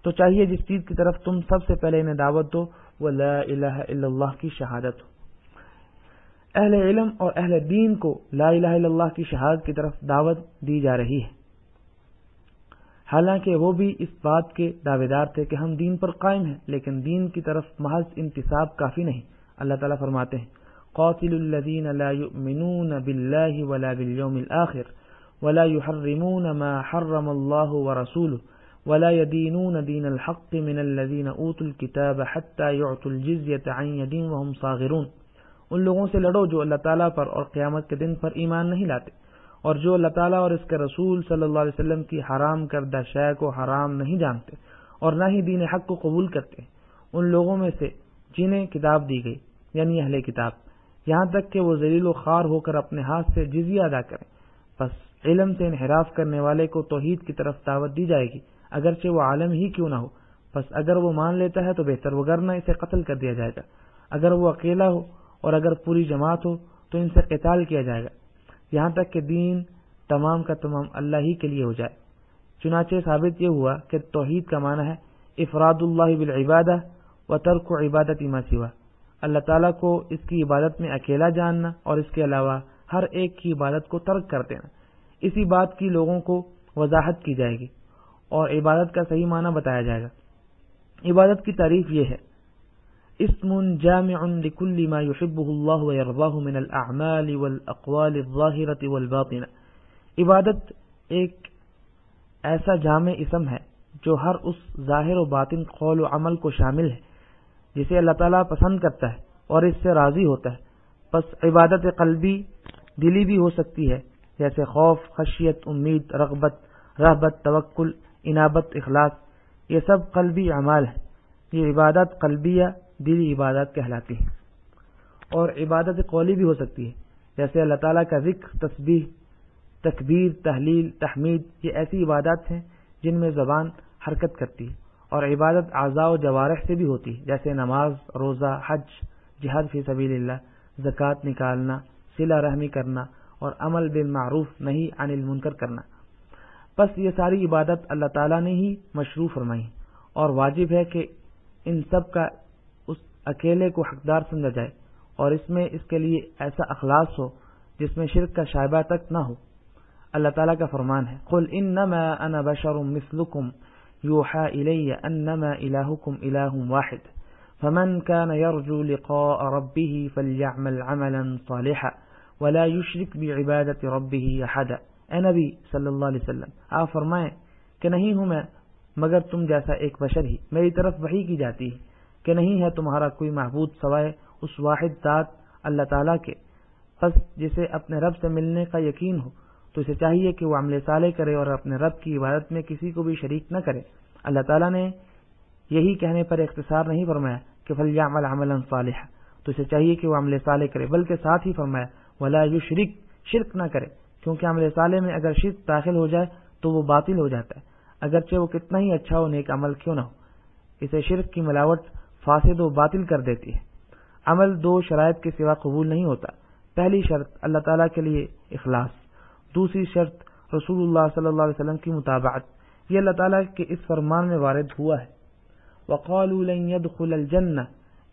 تو چاہیے جس چیز کی طرف تم سب سے پہلے انہیں دعوت دو وہ لا الہ الا اللہ کی شہادت ہو۔ اہل علم اور اہل دین کو لا الہ الا اللہ کی شہادت کی طرف دعوت دی جا رہی ہے، حالانکہ وہ بھی اس بات کے دعوے دار تھے کہ ہم دین پر قائم ہیں، لیکن دین کی طرف محض انتساب کافی نہیں۔ اللہ تعالیٰ فرماتے ہیں قاتلوا الذین لا یؤمنون باللہ ولا بالیوم الآخر ولا يحرمون ما حرم اللہ ورسولہ ولا يدينون دين الحق من الذين اوتوا الكتاب حتى يعطوا الجزية عن يد وهم صاغرون، ان لوگوں سے لڑو جو اللہ تعالیٰ پر اور قیامت کے دن پر ایمان نہیں لاتے اور جو اللہ تعالیٰ اور اس کے رسول صلی اللہ علیہ وسلم کی حرام کردہ شے کو حرام نہیں جانتے اور نہ ہی دین حق کو قبول کرتے، ان لوگوں میں سے جنہیں کتاب دی گئی یعنی اہل کتاب، یہاں تک کہ وہ ذلیل و خوار ہو کر اپنے ہاتھ سے جزیہ ادا کریں۔ بس علم سے انحراف کرنے والے کو توحید کی طرف دعوت دی جائے گی اگرچہ وہ عالم ہی کیوں نہ ہو، بس اگر وہ مان لیتا ہے تو بہتر، وگرنہ اسے قتل کر دیا جائے گا۔ اگر وہ اکیلا ہو اور اگر پوری جماعت ہو تو ان سے قتال کیا جائے گا یہاں تک کہ دین تمام کا تمام اللہ ہی کے لیے ہو جائے۔ چنانچہ ثابت یہ ہوا کہ توحید کا معنی ہے افراد اللہ بالعبادہ و ترک عبادت ما سوا، اللہ تعالیٰ کو اس کی عبادت میں اکیلا جاننا اور اس کے علاوہ ہر ایک کی عبادت کو ترک کر دینا۔ اسی بات کی لوگوں کو وضاحت کی جائے گی اور عبادت کا صحیح معنی بتایا جائے گا۔ عبادت کی تعریف یہ ہے اسم جامع لكل ما يحبه الله ويرضاه من الاعمال والاقوال الظاهرة والباطنة، عبادت ایک ایسا جامع اسم ہے جو ہر اس ظاہر و باطن قول و عمل کو شامل ہے جسے اللہ تعالیٰ پسند کرتا ہے اور اس سے راضی ہوتا ہے۔ پس عبادت قلبی دلی بھی ہو سکتی ہے جیسے خوف، خشیت، امید، رغبت، رہبت، توکل، انابت، اخلاص، یہ سب قلبی اعمال ہیں۔ یہ عبادت قلبیہ دلی عبادت کہلاتی ہے۔ اور عبادت قولی بھی ہو سکتی ہے جیسے اللہ تعالیٰ کا ذکر، تسبیح، تکبیر، تحلیل، تحمید، یہ ایسی عبادات ہیں جن میں زبان حرکت کرتی ہے۔ اور عبادت اعضاء و جوارح سے بھی ہوتی ہے جیسے نماز، روزہ، حج، جہاد فی سبیل اللہ، زکوٰۃ نکالنا، صلہ رحمی کرنا اور عمل بالمعروف نہی عن المنکر کرنا۔ پس یہ ساری عبادت اللہ تعالیٰ نے ہی مشروع فرمائی اور واجب ہے کہ ان سب کا اس اکیلے کو حقدار سمجھا جائے اور اس میں اس کے لیے ایسا اخلاص ہو جس میں شرک کا شائبہ تک نہ ہو۔ اللہ تعالیٰ کا فرمان ہے قل انما انا بشر مثلکم یوحى الی انما الہکم الہ واحد فمن كان يرجو لقاء ربه فليعمل عملا صالحا ولا يشرك بعبادة ربه احدا۔ اے نبی صلی اللہ علیہ وسلم آپ فرمائیں کہ نہیں ہوں میں مگر تم جیسا ایک بشر ہی، میری طرف وحی کی جاتی ہے کہ نہیں ہے تمہارا کوئی معبود سوائے اس واحد ذات اللہ تعالیٰ کے، پس جسے اپنے رب سے ملنے کا یقین ہو تو اسے چاہیے کہ وہ عمل صالح کرے اور اپنے رب کی عبادت میں کسی کو بھی شریک نہ کرے۔ اللہ تعالیٰ نے یہی کہنے پر اختصار نہیں فرمایا کہ فلیعمل عملا صالحا، تو اسے چاہیے کہ وہ عمل صالح کرے، بلکہ ساتھ ہی فرمایا ولا یشرک، شرک نہ کرے، کیونکہ عمل صالح میں اگر شرک داخل ہو جائے تو وہ باطل ہو جاتا ہے، اگرچہ وہ کتنا ہی اچھا و نیک عمل کیوں نہ ہو۔ اسے شرک کی ملاوٹ فاسد و باطل کر دیتی ہے۔ عمل دو شرائط کے سوا قبول نہیں ہوتا۔ پہلی شرط اللہ تعالیٰ کے لیے اخلاص، دوسری شرط رسول اللہ صلی اللہ علیہ وسلم کی متابعت، یہ اللہ تعالیٰ کے اس فرمان میں وارد ہوا ہے، وَقَالُوا لَن يَدْخُلَ الْجَنَّةَ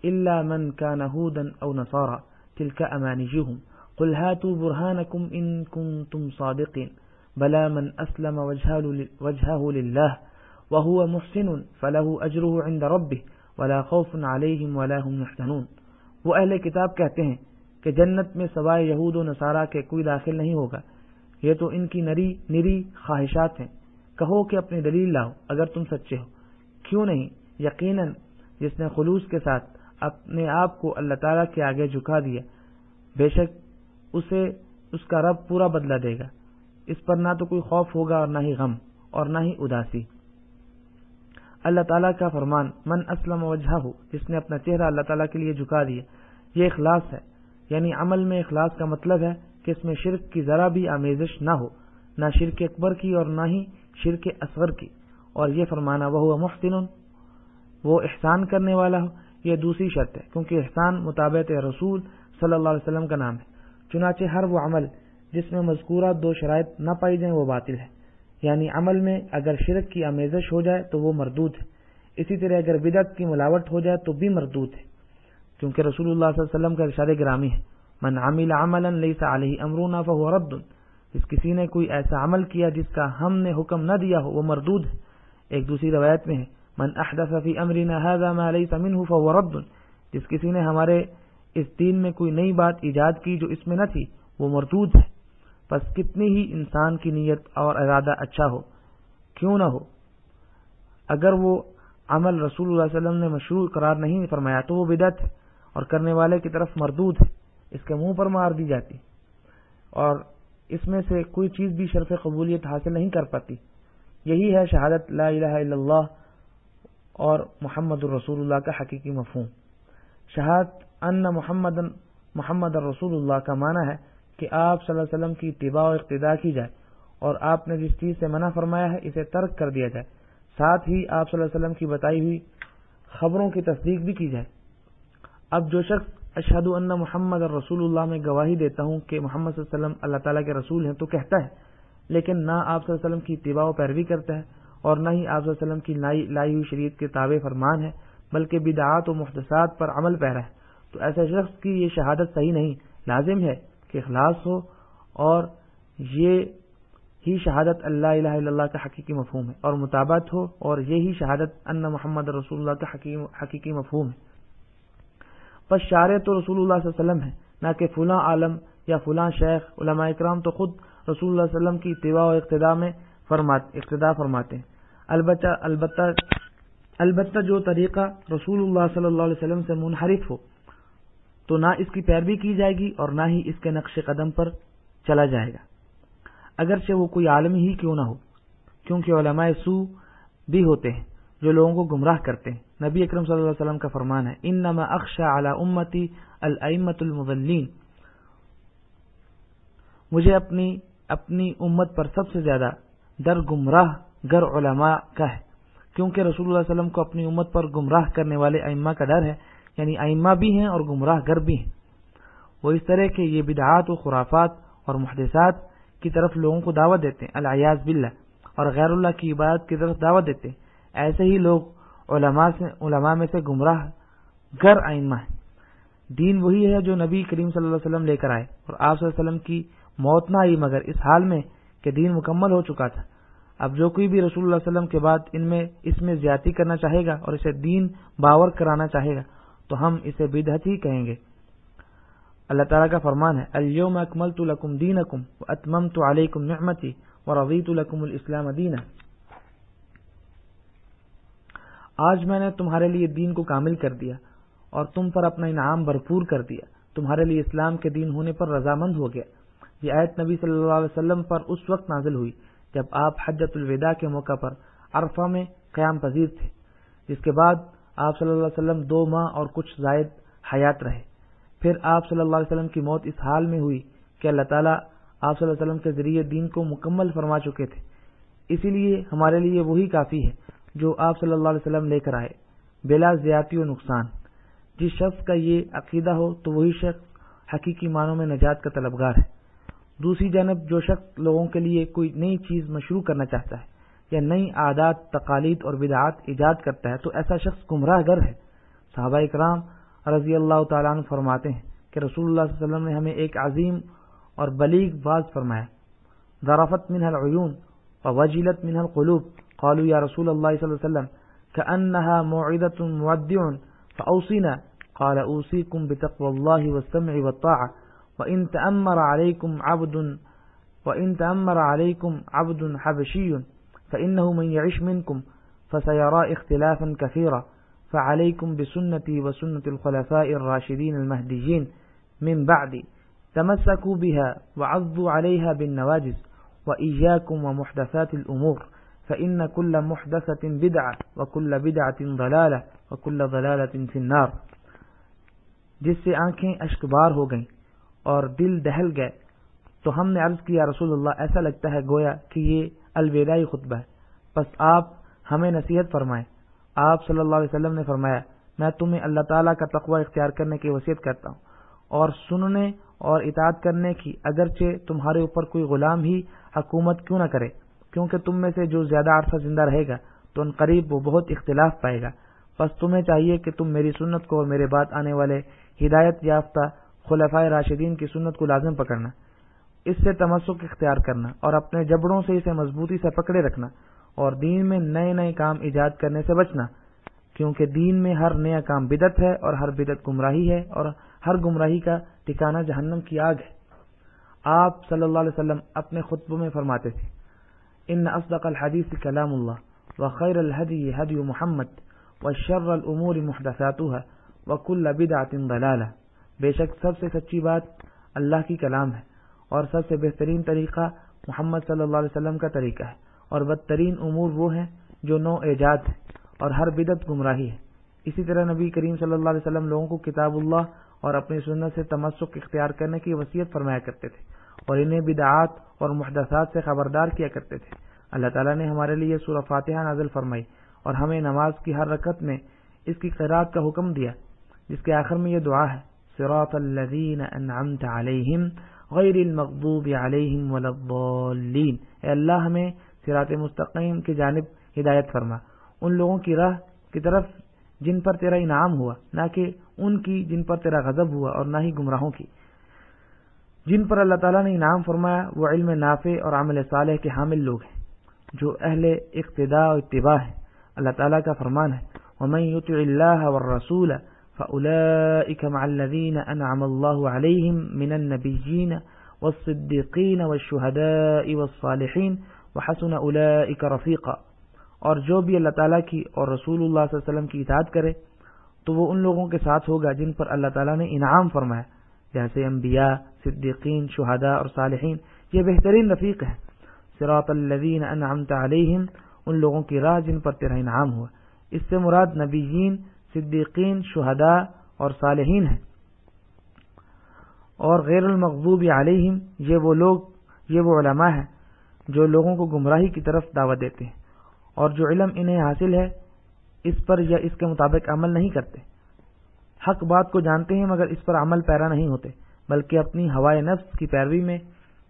إِلَّا مَنْ كَانَ هُودًا أَوْ نَصَارَى تِلْكَ أَمَانِيُّهُمْ قُلْ هَاتُوا بُرْهَانَكُمْ إِن كُنتُمْ صَادِقِينَ بَلَى مَنْ أَسْلَمَ وَجْهَهُ لِلَّهِ وَهُوَ مُحْسِنٌ فَلَهُ أَجْرُهُ عِندَ رَبِّهِ وَلَا خَوْفٌ عَلَيْهِمْ وَلَا هُمْ يَحْزَنُونَ۔ وہ اہل کتاب کہتے ہیں کہ جنت میں سوائے یہود و نصارہ کے کوئی داخل نہیں ہوگا، یہ تو ان کی نری خواہشات ہیں۔ کہو کہ اپنی دلیل لاؤ اگر تم سچے ہو۔ کیوں نہیں، یقیناً جس نے خلوص کے ساتھ اپنے آپ کو اللہ تعالیٰ کے آگے جھکا دیا، بے شک اسے اس کا رب پورا بدلہ دے گا۔ اس پر نہ تو کوئی خوف ہوگا اور نہ ہی غم اور نہ ہی اداسی۔ اللہ تعالیٰ کا فرمان من اسلم وجہہ، جس نے اپنا چہرہ اللہ تعالیٰ کے لیے جھکا دیا، یہ اخلاص ہے، یعنی عمل میں اخلاص کا مطلب ہے کہ اس میں شرک کی ذرا بھی آمیزش نہ ہو، نہ شرک اکبر کی اور نہ ہی شرک اصغر کی۔ اور یہ فرمانا وہو محسن، وہ احسان کرنے والا ہو، یہ دوسری شرط ہے، کیونکہ احسان مطابقت رسول صلی اللہ علیہ وسلم کا نام ہے۔ چنانچہ ہر وہ عمل جس میں مذکورہ دو شرائط نہ پائی جائیں وہ باطل ہے، یعنی عمل میں اگر شرک کی آمیزش ہو جائے تو وہ مردود ہے، اسی طرح اگر بدعت کی ملاوٹ ہو جائے تو بھی مردود ہے، کیونکہ رسول اللہ صلی اللہ علیہ وسلم کا ارشاد گرامی ہے من عمل عملا لیس علیہ امرنا فهو رد، جس کسی نے کوئی ایسا عمل کیا جس کا ہم نے حکم نہ دیا ہو وہ مردود ہے۔ ایک دوسری روایت میں ہے من احدث فی امرنا هذا ما لیس منه فهو رد، جس کسی نے ہمارے اس دین میں کوئی نئی بات ایجاد کی جو اس میں نہ تھی وہ مردود ہے۔ پس کتنی ہی انسان کی نیت اور ارادہ اچھا ہو کیوں نہ ہو، اگر وہ عمل رسول اللہ صلی اللہ علیہ وسلم نے مشروع قرار نہیں فرمایا تو وہ بدعت ہے اور کرنے والے کی طرف مردود ہے، اس کے منہ پر مار دی جاتی، اور اس میں سے کوئی چیز بھی شرف قبولیت حاصل نہیں کر پاتی۔ یہی ہے شہادت لا الہ الا اللہ اور محمد الرسول اللہ کا حقیقی مفہوم۔ شہادت ان محمد الرسول اللہ کا معنی ہے کہ آپ صلی اللہ علیہ وسلم کی اتباع و اقتداء کی جائے، اور آپ نے جس چیز سے منع فرمایا ہے اسے ترک کر دیا جائے، ساتھ ہی آپ صلی اللہ علیہ وسلم کی بتائی ہوئی خبروں کی تصدیق بھی کی جائے۔ اب جو شخص اشہد ان محمد الرسول اللہ میں گواہی دیتا ہوں کہ محمد صلی اللہ علیہ وسلم اللہ تعالیٰ کے رسول ہیں تو کہتا ہے، لیکن نہ آپ صلی اللہ علیہ وسلم کی اتباع و پیروی کرتا ہے اور نہ ہی آپ صلی اللہ علیہ وسلم کی لائی ہوئی شریعت کے تابع فرمان ہے، بلکہ بدعات و محدثات پر عمل پیرا ہے، تو ایسے شخص کی یہ شہادت صحیح نہیں۔ لازم ہے کہ اخلاص ہو، اور یہ ہی شہادت اللہ الہ الا اللہ کا حقیقی مفہوم ہے، اور مطابقت ہو، اور یہی شہادت ان محمد رسول اللہ کا حقیقی مفہوم ہے۔ پس شارع تو رسول اللہ صلی اللہ علیہ وسلم ہے، نہ کہ فلاں عالم یا فلاں شیخ۔ علماء اکرام تو خود رسول اللہ صلی اللہ علیہ وسلم کی اتباع و اقتداء فرماتے ہیں۔ البتہ جو طریقہ رسول اللہ صلی اللہ علیہ وسلم سے منحرف ہو تو نہ اس کی پیروی کی جائے گی اور نہ ہی اس کے نقش قدم پر چلا جائے گا، اگرچہ وہ کوئی عالم ہی کیوں نہ ہو، کیونکہ علماء سوء بھی ہوتے ہیں جو لوگوں کو گمراہ کرتے ہیں۔ نبی اکرم صلی اللہ علیہ وسلم کا فرمان ہے انما اخشى علی امتی الائمۃ المضلین، مجھے اپنی امت پر سب سے زیادہ در گمراہ گر علماء کا ہے، کیونکہ رسول اللہ صلی اللہ علیہ وسلم کو اپنی امت پر گمراہ کرنے والے ائمہ کا ڈر ہے، یعنی ائمہ بھی ہیں اور گمراہ گر بھی ہیں۔ وہ اس طرح کے یہ بدعات و خرافات اور محدثات کی طرف لوگوں کو دعوت دیتے ہیں العیاذ باللہ، اور غیر اللہ کی عبادت کی طرف دعوت دیتے ہیں۔ ایسے ہی لوگ علماء میں سے گمراہ گر ائمہ ہیں۔ دین وہی ہے جو نبی کریم صلی اللہ علیہ وسلم لے کر آئے، اور آپ صلی اللہ علیہ وسلم کی موت نہ آئی مگر اس حال میں کہ دین مکمل ہو چکا تھا۔ اب جو کوئی بھی رسول اللہ صلی اللہ علیہ وسلم کے بعد اس میں زیادتی کرنا چاہے گا اور اسے دین باور کرانا چاہے گا تو ہم اسے بدعت ہی کہیں گے۔ اللہ تعالیٰ کا فرمان ہے الیوم اکملت لکم دینکم واتممت علیکم نعمتی ورضیت لکم الاسلام دینا، آج میں نے تمہارے لیے دین کو کامل کر دیا اور تم پر اپنا انعام بھرپور کر دیا، تمہارے لیے اسلام کے دین ہونے پر رضامند ہو گیا۔ یہ آیت نبی صلی اللہ علیہ وسلم پر اس وقت نازل ہوئی جب آپ حجۃ الوداع کے موقع پر عرفہ میں قیام پذیر تھے، جس کے بعد آپ صلی اللہ علیہ وسلم 2 ماہ اور کچھ زائد حیات رہے۔ پھر آپ صلی اللہ علیہ وسلم کی موت اس حال میں ہوئی کہ اللہ تعالیٰ آپ صلی اللہ علیہ وسلم کے ذریعے دین کو مکمل فرما چکے تھے، اسی لیے ہمارے لیے وہی کافی ہے جو آپ صلی اللہ علیہ وسلم لے کر آئے بلا زیادتی و نقصان۔ جس شخص کا یہ عقیدہ ہو تو وہی شخص حقیقی معنوں میں نجات کا طلبگار ہے۔ دوسری جانب جو شخص لوگوں کے لیے کوئی نئی چیز مشروع کرنا چاہتا ہے یا نئی عادات، تقالید اور بدعات ایجاد کرتا ہے تو ایسا شخص گمراہ گر ہے۔ صحابہ اکرام رضی اللہ تعالیٰ عنہ فرماتے ہیں کہ رسول اللہ صلی اللہ علیہ وسلم نے ہمیں ایک عظیم اور بلیغ واعظ فرمایا، ذرفت منها العیون ووجلت منها القلوب قالوا یا رسول اللہ صلی اللہ علیہ وسلم كأنها موعظة مودع فأوصنا قال أوصيكم بتقوى الله والسمع والطاعة وإن تأمر عليكم عبد حبشي فإنه من يعش منكم فسيرى اختلافا كثيرا فعليكم بسنتي وسنة الخلفاء الراشدين المهديين من بعدي تمسكوا بها وعضوا عليها بالنواجذ وإياكم ومحدثات الأمور فإن كل محدثة بدعة وكل بدعة ضلالة وكل ضلالة في النار۔ جس سے آنکھیں اشکبار ہو گئیں اور دل دہل گئے تو ہم نے عرض کیا رسول اللہ ایسا لگتا ہے گویا کہ یہ الوداعی خطبہ ہے، پس آپ ہمیں نصیحت فرمائیں۔ آپ صلی اللہ علیہ وسلم نے فرمایا میں تمہیں اللہ تعالیٰ کا تقوی اختیار کرنے کی وصیت کرتا ہوں اور سننے اور اطاعت کرنے کی، اگرچہ تمہارے اوپر کوئی غلام ہی حکومت کیوں نہ کرے، کیونکہ تم میں سے جو زیادہ عرصہ زندہ رہے گا تو ان قریب وہ بہت اختلاف پائے گا۔ پس تمہیں چاہیے کہ تم میری سنت کو اور میرے بعد آنے والے ہدایت یافتہ خلفائے راشدین کی سنت کو لازم پکڑنا، اس سے تمسک اختیار کرنا اور اپنے جبڑوں سے اسے مضبوطی سے پکڑے رکھنا اور دین میں نئے نئے کام ایجاد کرنے سے بچنا، کیونکہ دین میں ہر نیا کام بدعت ہے اور ہر بدعت گمراہی ہے اور ہر گمراہی کا ٹھکانہ جہنم کی آگ ہے۔ آپ صلی اللہ علیہ وسلم اپنے خطبوں میں فرماتے تھے ان اصدق الحدیث کلام اللہ وخیر الہدی ہدی محمد وشر الامور محدثاتها وکل بدعۃ ضلالہ، بے شک سب سے سچی بات اللہ کی کلام ہے اور سب سے بہترین طریقہ محمد صلی اللہ علیہ وسلم کا طریقہ ہے اور بدترین امور وہ ہیں جو نو ایجاد ہے اور ہر بدعت گمراہی ہے۔ اسی طرح نبی کریم صلی اللہ علیہ وسلم لوگوں کو کتاب اللہ اور اپنی سنت سے تمسک اختیار کرنے کی وصیت فرمایا کرتے تھے اور انہیں بدعات اور محدثات سے خبردار کیا کرتے تھے۔ اللہ تعالیٰ نے ہمارے لیے سورہ فاتحہ نازل فرمائی اور ہمیں نماز کی ہر رکعت میں اس کی قرات کا حکم دیا، جس کے آخر میں یہ دعا ہے صراط الذین انعمت علیہم غیر المغضوب علیہم ولا الضالین، اے اللہ ہمیں صراط مستقیم کی جانب ہدایت فرما، ان لوگوں کی راہ کی طرف جن پر تیرا انعام ہوا، نہ کہ ان کی جن پر تیرا غضب ہوا، اور نہ ہی گمراہوں کی۔ جن پر اللہ تعالیٰ نے انعام فرمایا وہ علم نافع اور عمل صالح کے حامل لوگ ہیں جو اہل اقتداء و اتباع ہیں۔ اللہ تعالیٰ کا فرمان ہے وَمَن يُطِعِ اللَّهَ وَالرَّسُولَ فَأُولَئِكَ مَعَ الَّذِينَ أَنْعَمَ اللَّهُ عَلَيْهِم مِّنَ النَّبِيِّينَ وَالصِّدِّيقِينَ وَالشُّهَدَاءِ وَالصَّالِحِينَ وَحَسُنَ أُولَئِكَ رَفِيقًا، اور جو بھی اللہ تعالیٰ کی اور رسول اللہ صلی اللہ علیہ وسلم کی اطاعت کرے تو وہ ان لوگوں کے ساتھ ہوگا جن پر اللہ تعالیٰ نے انعام فرمایا، جیسے انبیاء، صدیقین، شہداء اور صالحین، یہ بہترین رفیق ہے۔ صراط الذین انعمت علیہم، ان لوگوں کی راہ جن پر تیرا انعام ہوا، اس سے مراد نبیین، صدیقین، شہداء اور صالحین ہیں۔ اور غیر المغضوب علیہم، یہ وہ علماء ہیں جو لوگوں کو گمراہی کی طرف دعوت دیتے ہیں اور جو علم انہیں حاصل ہے اس پر یا اس کے مطابق عمل نہیں کرتے، حق بات کو جانتے ہیں مگر اس پر عمل پیرا نہیں ہوتے، بلکہ اپنی ہوائے نفس کی پیروی میں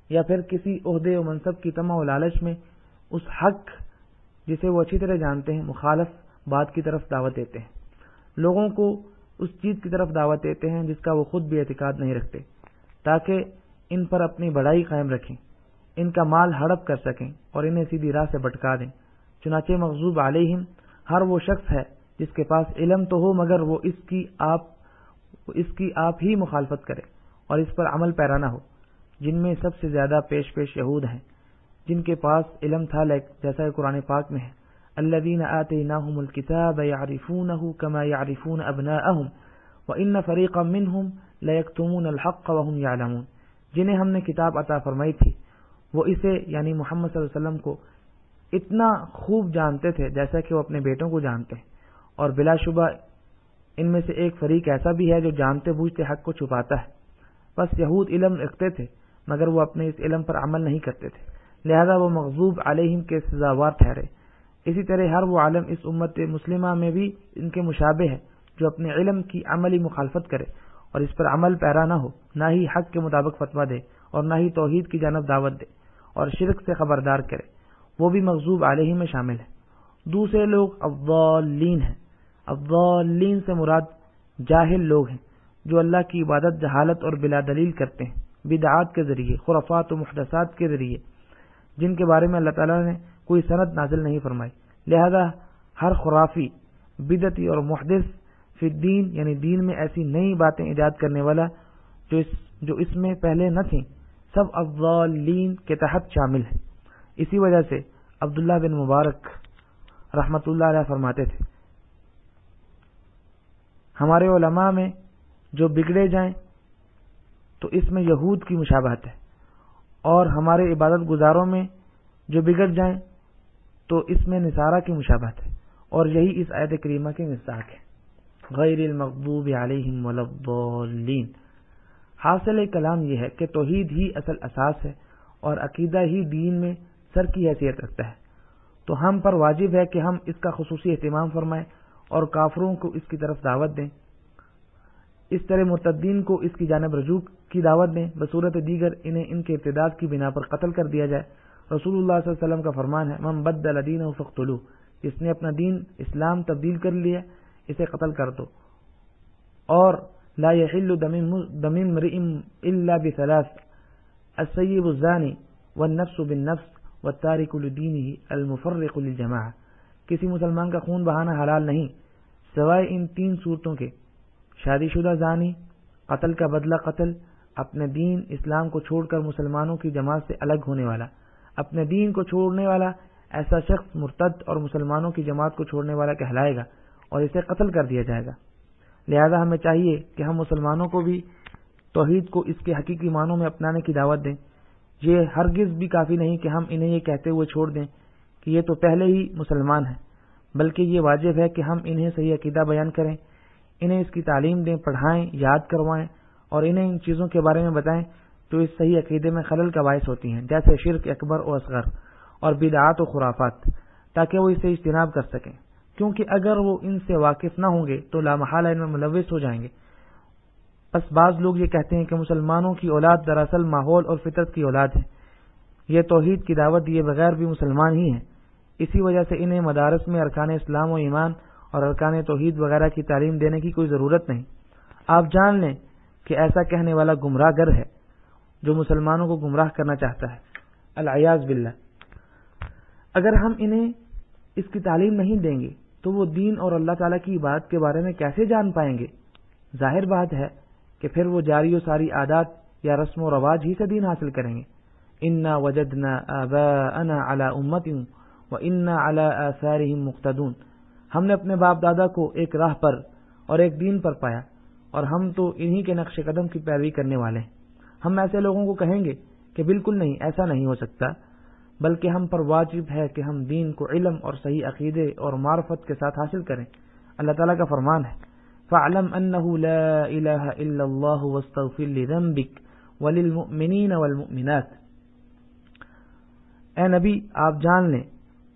یا پھر کسی عہدے و منصب کی طمع و لالچ میں اس حق جسے وہ اچھی طرح جانتے ہیں مخالف بات کی طرف دعوت دیتے ہیں۔ لوگوں کو اس چیز کی طرف دعوت دیتے ہیں جس کا وہ خود بھی اعتقاد نہیں رکھتے، تاکہ ان پر اپنی بڑائی قائم رکھیں، ان کا مال ہڑپ کر سکیں اور انہیں سیدھی راہ سے بھٹکا دیں۔ چنانچہ مغضوب علیہم ہر وہ شخص ہے جس کے پاس علم تو ہو مگر وہ اس کی آپ ہی مخالفت کرے اور اس پر عمل پیرا نہ ہو، جن میں سب سے زیادہ پیش یہود ہیں جن کے پاس علم تھا جیسا کہ قرآن پاک میں ہے الذین آتیناہم الکتاب یعرفونہ کما یعرفون ابناءہم وان فریقا منہم لیکتمون الحق وہم یعلمون، جنہیں ہم نے کتاب عطا فرمائی تھی وہ اسے یعنی محمد صلی اللہ علیہ وسلم کو اتنا خوب جانتے تھے جیسا کہ وہ اپنے بیٹوں کو جانتے ہیں، اور بلا شبہ ان میں سے ایک فریق ایسا بھی ہے جو جانتے بوجھتے حق کو چھپاتا ہے۔ بس یہود علم رکھتے تھے مگر وہ اپنے اس علم پر عمل نہیں کرتے تھے، لہذا وہ مغضوب علیہم کے سزاوار ٹھہرے۔ اسی طرح ہر وہ عالم اس امت مسلمہ میں بھی ان کے مشابہ ہے جو اپنے علم کی عملی مخالفت کرے اور اس پر عمل پیرا نہ ہو، نہ ہی حق کے مطابق فتویٰ دے اور نہ ہی توحید کی جانب دعوت دے اور شرک سے خبردار کرے۔ وہ بھی مغضوب علیہم میں شامل ہے۔ دوسرے لوگ الضالین ہیں۔ الضالین سے مراد جاہل لوگ ہیں جو اللہ کی عبادت جہالت اور بلا دلیل کرتے ہیں، بدعات کے ذریعے، خرافات و محدثات کے ذریعے، جن کے بارے میں اللہ تعالیٰ نے کوئی سند نازل نہیں فرمائی۔ لہذا ہر خرافی، بدعتی اور محدث فی الدین یعنی دین میں ایسی نئی باتیں ایجاد کرنے والا جو اس میں پہلے نہ تھیں، سب الضالین کے تحت شامل ہیں۔ اسی وجہ سے عبداللہ بن مبارک رحمۃ اللہ علیہ فرماتے تھے، ہمارے علماء میں جو بگڑے جائیں تو اس میں یہود کی مشابہت ہے، اور ہمارے عبادت گزاروں میں جو بگڑ جائیں تو اس میں نصارہ کی مشابہت ہے، اور یہی اس آیت کریمہ کے مصداق ہے، غیر المغضوب علیہم ولا الضالین۔ حاصل کلام یہ ہے کہ توحید ہی اصل اساس ہے اور عقیدہ ہی دین میں سر کی حیثیت رکھتا ہے، تو ہم پر واجب ہے کہ ہم اس کا خصوصی اہتمام فرمائیں اور کافروں کو اس کی طرف دعوت دیں، اس طرح مرتدین کو اس کی جانب رجوع کی دعوت دیں، بصورت دیگر انہیں ان کے ارتداد کی بنا پر قتل کر دیا جائے۔ رسول اللہ صلی اللہ علیہ وسلم کا فرمان ہے، من بدل دینہ فاقتلوہ، جس نے اپنا دین اسلام تبدیل کر لیا اسے قتل کر دو۔ اور لا یحل دم امرئ الا بثلاث، السیب الزانی والنفس بالنفس والتارک لدینہ المفرق للجماعہ، کسی مسلمان کا خون بہانا حلال نہیں سوائے ان 3 صورتوں کے، شادی شدہ زانی، قتل کا بدلہ قتل، اپنے دین اسلام کو چھوڑ کر مسلمانوں کی جماعت سے الگ ہونے والا۔ اپنے دین کو چھوڑنے والا ایسا شخص مرتد اور مسلمانوں کی جماعت کو چھوڑنے والا کہلائے گا اور اسے قتل کر دیا جائے گا۔ لہذا ہمیں چاہیے کہ ہم مسلمانوں کو بھی توحید کو اس کے حقیقی معنوں میں اپنانے کی دعوت دیں۔ یہ ہرگز بھی کافی نہیں کہ ہم انہیں یہ کہتے ہوئے چھوڑ دیں کہ یہ تو پہلے ہی مسلمان ہیں، بلکہ یہ واجب ہے کہ ہم انہیں صحیح عقیدہ بیان کریں، انہیں اس کی تعلیم دیں، پڑھائیں، یاد کروائیں اور انہیں ان چیزوں کے بارے میں بتائیں جو اس صحیح عقیدے میں خلل کا باعث ہوتی ہیں، جیسے شرک اکبر و اصغر اور بدعات و خرافات، تاکہ وہ اسے اجتناب کر سکیں، کیونکہ اگر وہ ان سے واقف نہ ہوں گے تو لامحالہ ان میں ملوث ہو جائیں گے۔ بس بعض لوگ یہ کہتے ہیں کہ مسلمانوں کی اولاد دراصل ماحول اور فطرت کی اولاد ہے، یہ توحید کی دعوت دیے بغیر بھی مسلمان ہی ہیں، اسی وجہ سے انہیں مدارس میں ارکان اسلام و ایمان اور ارکان توحید وغیرہ کی تعلیم دینے کی کوئی ضرورت نہیں۔ آپ جان لیں کہ ایسا کہنے والا گمراہ گر ہے جو مسلمانوں کو گمراہ کرنا چاہتا ہے، العیاذ باللہ۔ اگر ہم انہیں اس کی تعلیم نہیں دیں گے تو وہ دین اور اللہ تعالیٰ کی عبادت کے بارے میں کیسے جان پائیں گے؟ ظاہر بات ہے کہ پھر وہ جاری و ساری عادات یا رسم و رواج ہی سے دین حاصل کریں گے۔ انا وجدنا آباءنا علی امۃ وانا علی آثارہم مقتدون، ہم نے اپنے باپ دادا کو ایک راہ پر اور ایک دین پر پایا اور ہم تو انہی کے نقش قدم کی پیروی کرنے والے ہیں۔ ہم ایسے لوگوں کو کہیں گے کہ بالکل نہیں، ایسا نہیں ہو سکتا، بلکہ ہم پر واجب ہے کہ ہم دین کو علم اور صحیح عقیدے اور معرفت کے ساتھ حاصل کریں۔ اللہ تعالیٰ کا فرمان ہے، فَاعْلَمْ أَنَّهُ لَا إِلَٰهَ إِلَّا اللَّهُ وَاسْتَغْفِرْ لِذَنبِكَ وَلِلْمُؤْمِنِينَ وَالْمُؤْمِنَاتِ۔ اے نبی، آپ جان لیں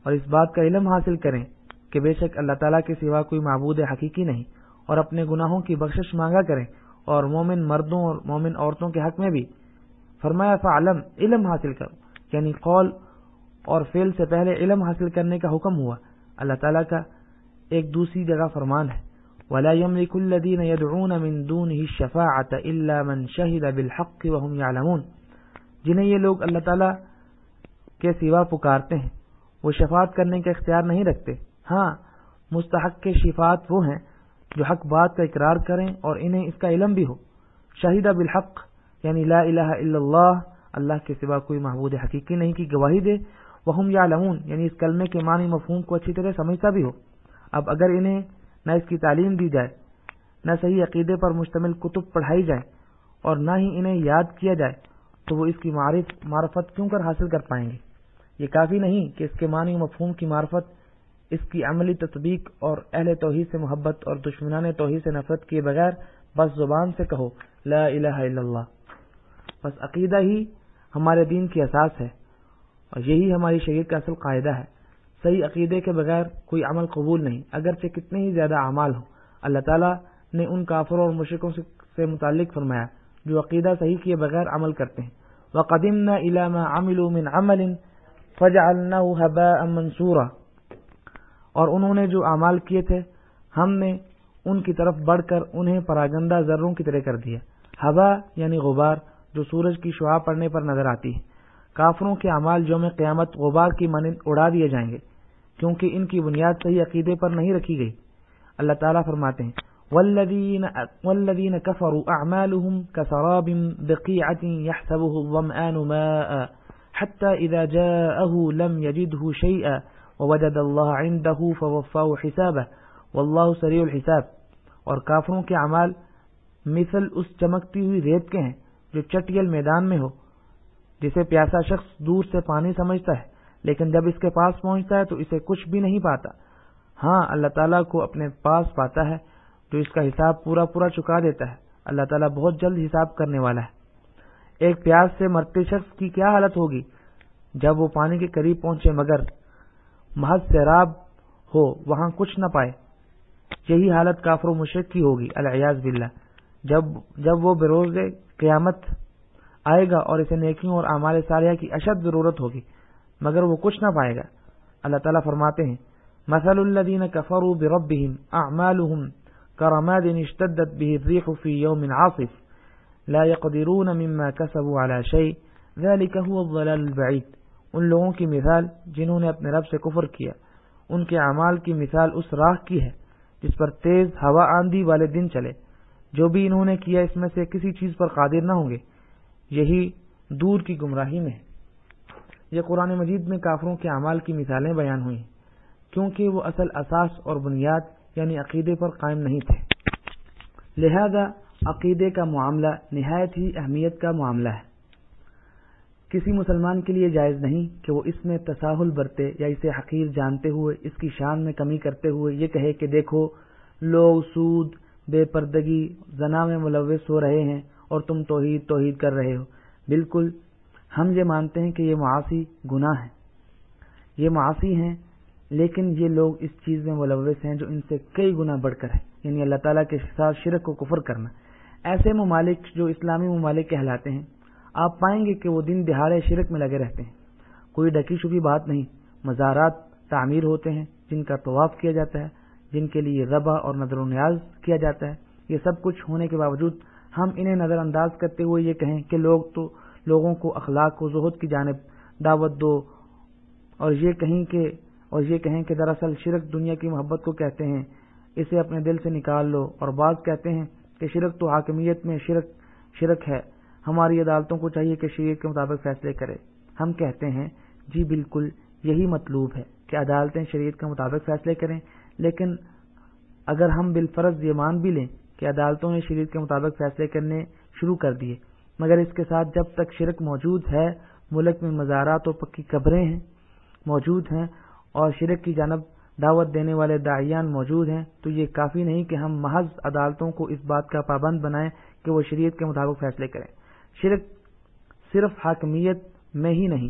اور اس بات کا علم حاصل کریں کہ بے شک اللہ تعالیٰ کے سوا کوئی معبود حقیقی نہیں، اور اپنے گناہوں کی بخشش مانگا کریں، اور مومن مردوں اور مومن عورتوں کے حق میں بھی۔ فرمایا فعلم، علم حاصل کرو، یعنی قول اور فعل سے پہلے علم حاصل کرنے کا حکم ہوا۔ اللہ تعالیٰ کا ایک دوسری جگہ فرمان ہے، وَلَا يَمْلِكُ الَّذِينَ يَدْعُونَ مِن دُونِهِ الشَّفَاعَةَ إِلَّا مَن شَهِدَ بِالْحَقِّ وَهُمْ يَعْلَمُونَ، جنہیں یہ لوگ اللہ تعالیٰ کے سوا پکارتے ہیں وہ شفاعت کرنے کا اختیار نہیں رکھتے، ہاں مستحق کے شفاعت وہ ہیں جو حق بات کا اقرار کریں اور انہیں اس کا علم بھی ہو۔ شہیدہ بالحق یعنی لا الہ الا اللہ، اللہ کے سوا کوئی معبود حقیقی نہیں کی گواہی دے، وہم یعلمون یعنی اس کلمے کے معنی مفہوم کو اچھی طرح سمجھتا بھی ہو۔ اب اگر انہیں نہ اس کی تعلیم دی جائے، نہ صحیح عقیدے پر مشتمل کتب پڑھائی جائیں اور نہ ہی انہیں یاد کیا جائے تو وہ اس کی معرفت کیوں کر حاصل کر پائیں گے؟ یہ کافی نہیں کہ اس کے معنی مفہوم کی معرفت، اس کی عملی تطبیق اور اہل توحید سے محبت اور دشمنان توحید سے نفرت کیے بغیر بس زبان سے کہو لا الہ الا اللہ۔ بس عقیدہ ہی ہمارے دین کی اساس ہے اور یہی ہماری شریعت کا اصل قاعدہ ہے۔ صحیح عقیدے کے بغیر کوئی عمل قبول نہیں، اگرچہ کتنے ہی زیادہ اعمال ہوں۔ اللہ تعالیٰ نے ان کافروں اور مشرکوں سے متعلق فرمایا جو عقیدہ صحیح کیے بغیر عمل کرتے ہیں، وَقَدِمْنَا إِلَى مَا عَمِلُوا مِنْ عَمَلٍ فجعلناه هباء منصورا، اور انہوں نے جو اعمال کیے تھے ہم نے ان کی طرف بڑھ کر انہیں پراگندہ ذروں کی طرح کر دیا۔ ہوا یعنی غبار جو سورج کی شعاع پڑنے پر نظر آتی ہے۔ کافروں کے اعمال یوم قیامت غبار کی مانند اڑا دیے جائیں گے، کیونکہ ان کی بنیاد صحیح عقیدے پر نہیں رکھی گئی۔ اللہ تعالیٰ فرماتے ہیں والذین کفروا اعمالهم کسراب بقیعۃ یحسبه الظمآن ماء حتى اذا جاءه لم يجده شيئا ووجد الله عنده فوفاه حسابه واللہ سریع الحساب۔ اور کافروں کے اعمال مثل اس چمکتی ہوئی ریت کے ہیں جو چٹیل میدان میں ہو، جسے پیاسا شخص دور سے پانی سمجھتا ہے، لیکن جب اس کے پاس پہنچتا ہے تو اسے کچھ بھی نہیں پاتا۔ ہاں، اللہ تعالیٰ کو اپنے پاس پاتا ہے جو اس کا حساب پورا چکا دیتا ہے۔ اللہ تعالیٰ بہت جلد حساب کرنے والا ہے۔ ایک پیاس سے مرتے شخص کی کیا حالت ہوگی جب وہ پانی کے قریب پہنچے مگر محض سیراب ہو، وہاں کچھ نہ پائے۔ یہی حالت کافر و مشرک کی ہوگی العیاذ باللہ جب وہ بروز قیامت آئے گا اور اسے نیکیوں اور اعمال صالحہ کی اشد ضرورت ہوگی مگر وہ کچھ نہ پائے گا۔ اللہ تعالیٰ فرماتے ہیں مثل الذین کفروا بربهم اعمالهم کرماد اشتدت به الريح في يوم عاصف لا يقدرون مما كسبوا على شيء ذلك هو الضلال البعید۔ ان لوگوں کی مثال جنہوں نے اپنے رب سے کفر کیا، ان کے اعمال کی مثال اس راکھ کی ہے جس پر تیز ہوا آندھی والے دن چلے۔ جو بھی انہوں نے کیا اس میں سے کسی چیز پر قادر نہ ہوں گے، یہی دور کی گمراہی میں ہے۔ یہ قرآن مجید میں کافروں کے اعمال کی مثالیں بیان ہوئی ہیں کیونکہ وہ اصل اساس اور بنیاد یعنی عقیدے پر قائم نہیں تھے۔ لہذا عقیدے کا معاملہ نہایت ہی اہمیت کا معاملہ ہے۔ کسی مسلمان کے لیے جائز نہیں کہ وہ اس میں تساہل برتے یا اسے حقیر جانتے ہوئے اس کی شان میں کمی کرتے ہوئے یہ کہے کہ دیکھو لوگ سود، بے پردگی، زنا میں ملوث ہو رہے ہیں اور تم توحید کر رہے ہو۔ بالکل، ہم یہ مانتے ہیں کہ یہ معاصی گناہ ہیں، یہ معاصی ہیں، لیکن یہ لوگ اس چیز میں ملوث ہیں جو ان سے کئی گنا بڑھ کر ہے، یعنی اللہ تعالیٰ کے ساتھ شرک کو کفر کرنا۔ ایسے ممالک جو اسلامی ممالک کہلاتے ہیں، آپ پائیں گے کہ وہ دن دہاڑے شرک میں لگے رہتے ہیں۔ کوئی ڈکی چھپی بات نہیں، مزارات تعمیر ہوتے ہیں جن کا طواف کیا جاتا ہے، جن کے لیے ذبح اور نذر و نیاز کیا جاتا ہے۔ یہ سب کچھ ہونے کے باوجود ہم انہیں نظر انداز کرتے ہوئے یہ کہیں کہ لوگوں کو اخلاق و زہد کی جانب دعوت دو، اور یہ کہیں کہ دراصل شرک دنیا کی محبت کو کہتے ہیں، اسے اپنے دل سے نکال لو۔ اور بعض کہتے ہیں کہ شرک تو حاکمیت میں شرک ہے، ہماری عدالتوں کو چاہیے کہ شریعت کے مطابق فیصلے کرے۔ ہم کہتے ہیں جی بالکل یہی مطلوب ہے کہ عدالتیں شریعت کے مطابق فیصلے کریں، لیکن اگر ہم بالفرض یہ مان بھی لیں کہ عدالتوں نے شریعت کے مطابق فیصلے کرنے شروع کر دیے، مگر اس کے ساتھ جب تک شرک موجود ہے، ملک میں مزارات اور پکی قبریں موجود ہیں اور شرک کی جانب دعوت دینے والے داعیان موجود ہیں، تو یہ کافی نہیں کہ ہم محض عدالتوں کو اس بات کا پابند بنائیں کہ وہ شریعت کے مطابق فیصلے کریں۔ شرک صرف حاکمیت میں ہی نہیں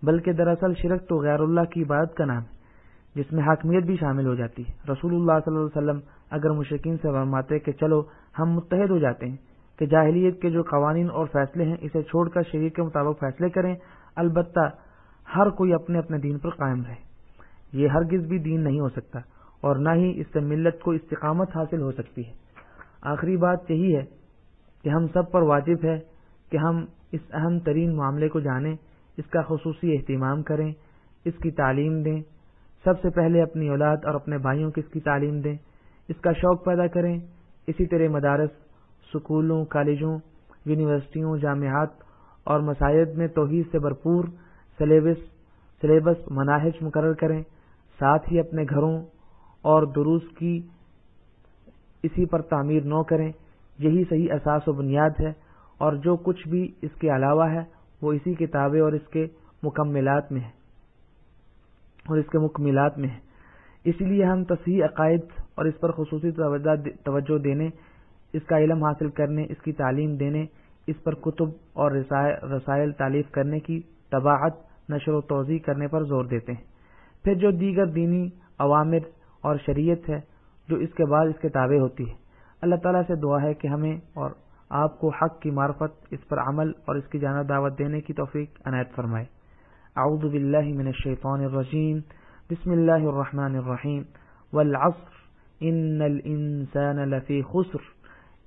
بلکہ دراصل شرک تو غیر اللہ کی عبادت کا نام ہے جس میں حاکمیت بھی شامل ہو جاتی ہے۔ رسول اللہ صلی اللہ علیہ وسلم اگر مشرکین سے فرماتے کہ چلو ہم متحد ہو جاتے ہیں کہ جاہلیت کے جو قوانین اور فیصلے ہیں اسے چھوڑ کر شریعت کے مطابق فیصلے کریں، البتہ ہر کوئی اپنے اپنے دین پر قائم رہے، یہ ہرگز بھی دین نہیں ہو سکتا اور نہ ہی اس سے ملت کو استقامت حاصل ہو سکتی ہے۔ آخری بات یہی ہے کہ ہم سب پر واجب ہے کہ ہم اس اہم ترین معاملے کو جانیں، اس کا خصوصی اہتمام کریں، اس کی تعلیم دیں، سب سے پہلے اپنی اولاد اور اپنے بھائیوں کو اس کی تعلیم دیں، اس کا شوق پیدا کریں۔ اسی طرح مدارس، سکولوں، کالجوں، یونیورسٹیوں، جامعات اور مساجد میں توحید سے بھرپور سلیبس مناہج مقرر کریں، ساتھ ہی اپنے گھروں اور دروس کی اسی پر تعمیر نو کریں۔ یہی صحیح اساس و بنیاد ہے، اور جو کچھ بھی اس کے علاوہ ہے وہ اسی کتابیں اور اس کے مکملات میں ہے۔ اسی لیے ہم تصحیح عقائد اور اس پر خصوصی توجہ دینے، اس کا علم حاصل کرنے، اس کی تعلیم دینے، اس پر کتب اور رسائل تالیف کرنے کی طباعت، نشر و توزیع کرنے پر زور دیتے ہیں۔ پھر جو دیگر دینی اوامر اور شریعت ہے جو اس کے بعد اس کے تابع ہوتی ہے، اللہ تعالیٰ سے دعا ہے کہ ہمیں اور آپ کو حق کی معرفت، اس پر عمل اور اس کی جانب دعوت دینے کی توفیق عنایت فرمائے۔ اعوذ باللہ من الشیطان الرجیم بسم اللہ الرحمن الرحیم والعصر ان الانسان لفی خسر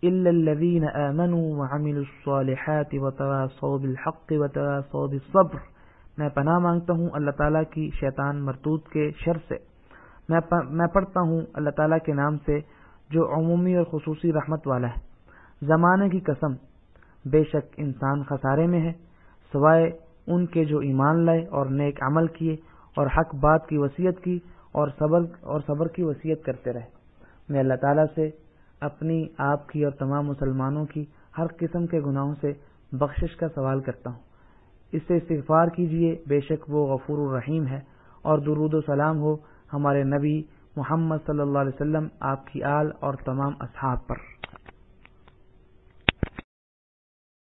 الا الذین آمنوا وعملوا الصالحات وتواصوا بالحق وتواصوا بالصبر۔ میں پناہ مانگتا ہوں اللہ تعالیٰ کی شیطان مردود کے شر سے۔ میں پڑھتا ہوں اللہ تعالیٰ کے نام سے جو عمومی اور خصوصی رحمت والا ہے۔ زمانے کی قسم، بے شک انسان خسارے میں ہے سوائے ان کے جو ایمان لائے اور نیک عمل کیے اور حق بات کی وصیت کی اور صبر کی وصیت کرتے رہے۔ میں اللہ تعالیٰ سے اپنی، آپ کی اور تمام مسلمانوں کی ہر قسم کے گناہوں سے بخشش کا سوال کرتا ہوں۔ اس سے استغفار کیجئے، بے شک وہ غفور الرحیم ہے۔ اور درود و سلام ہو ہمارے نبی محمد صلی اللہ علیہ وسلم، آپ کی آل اور تمام اصحاب پر۔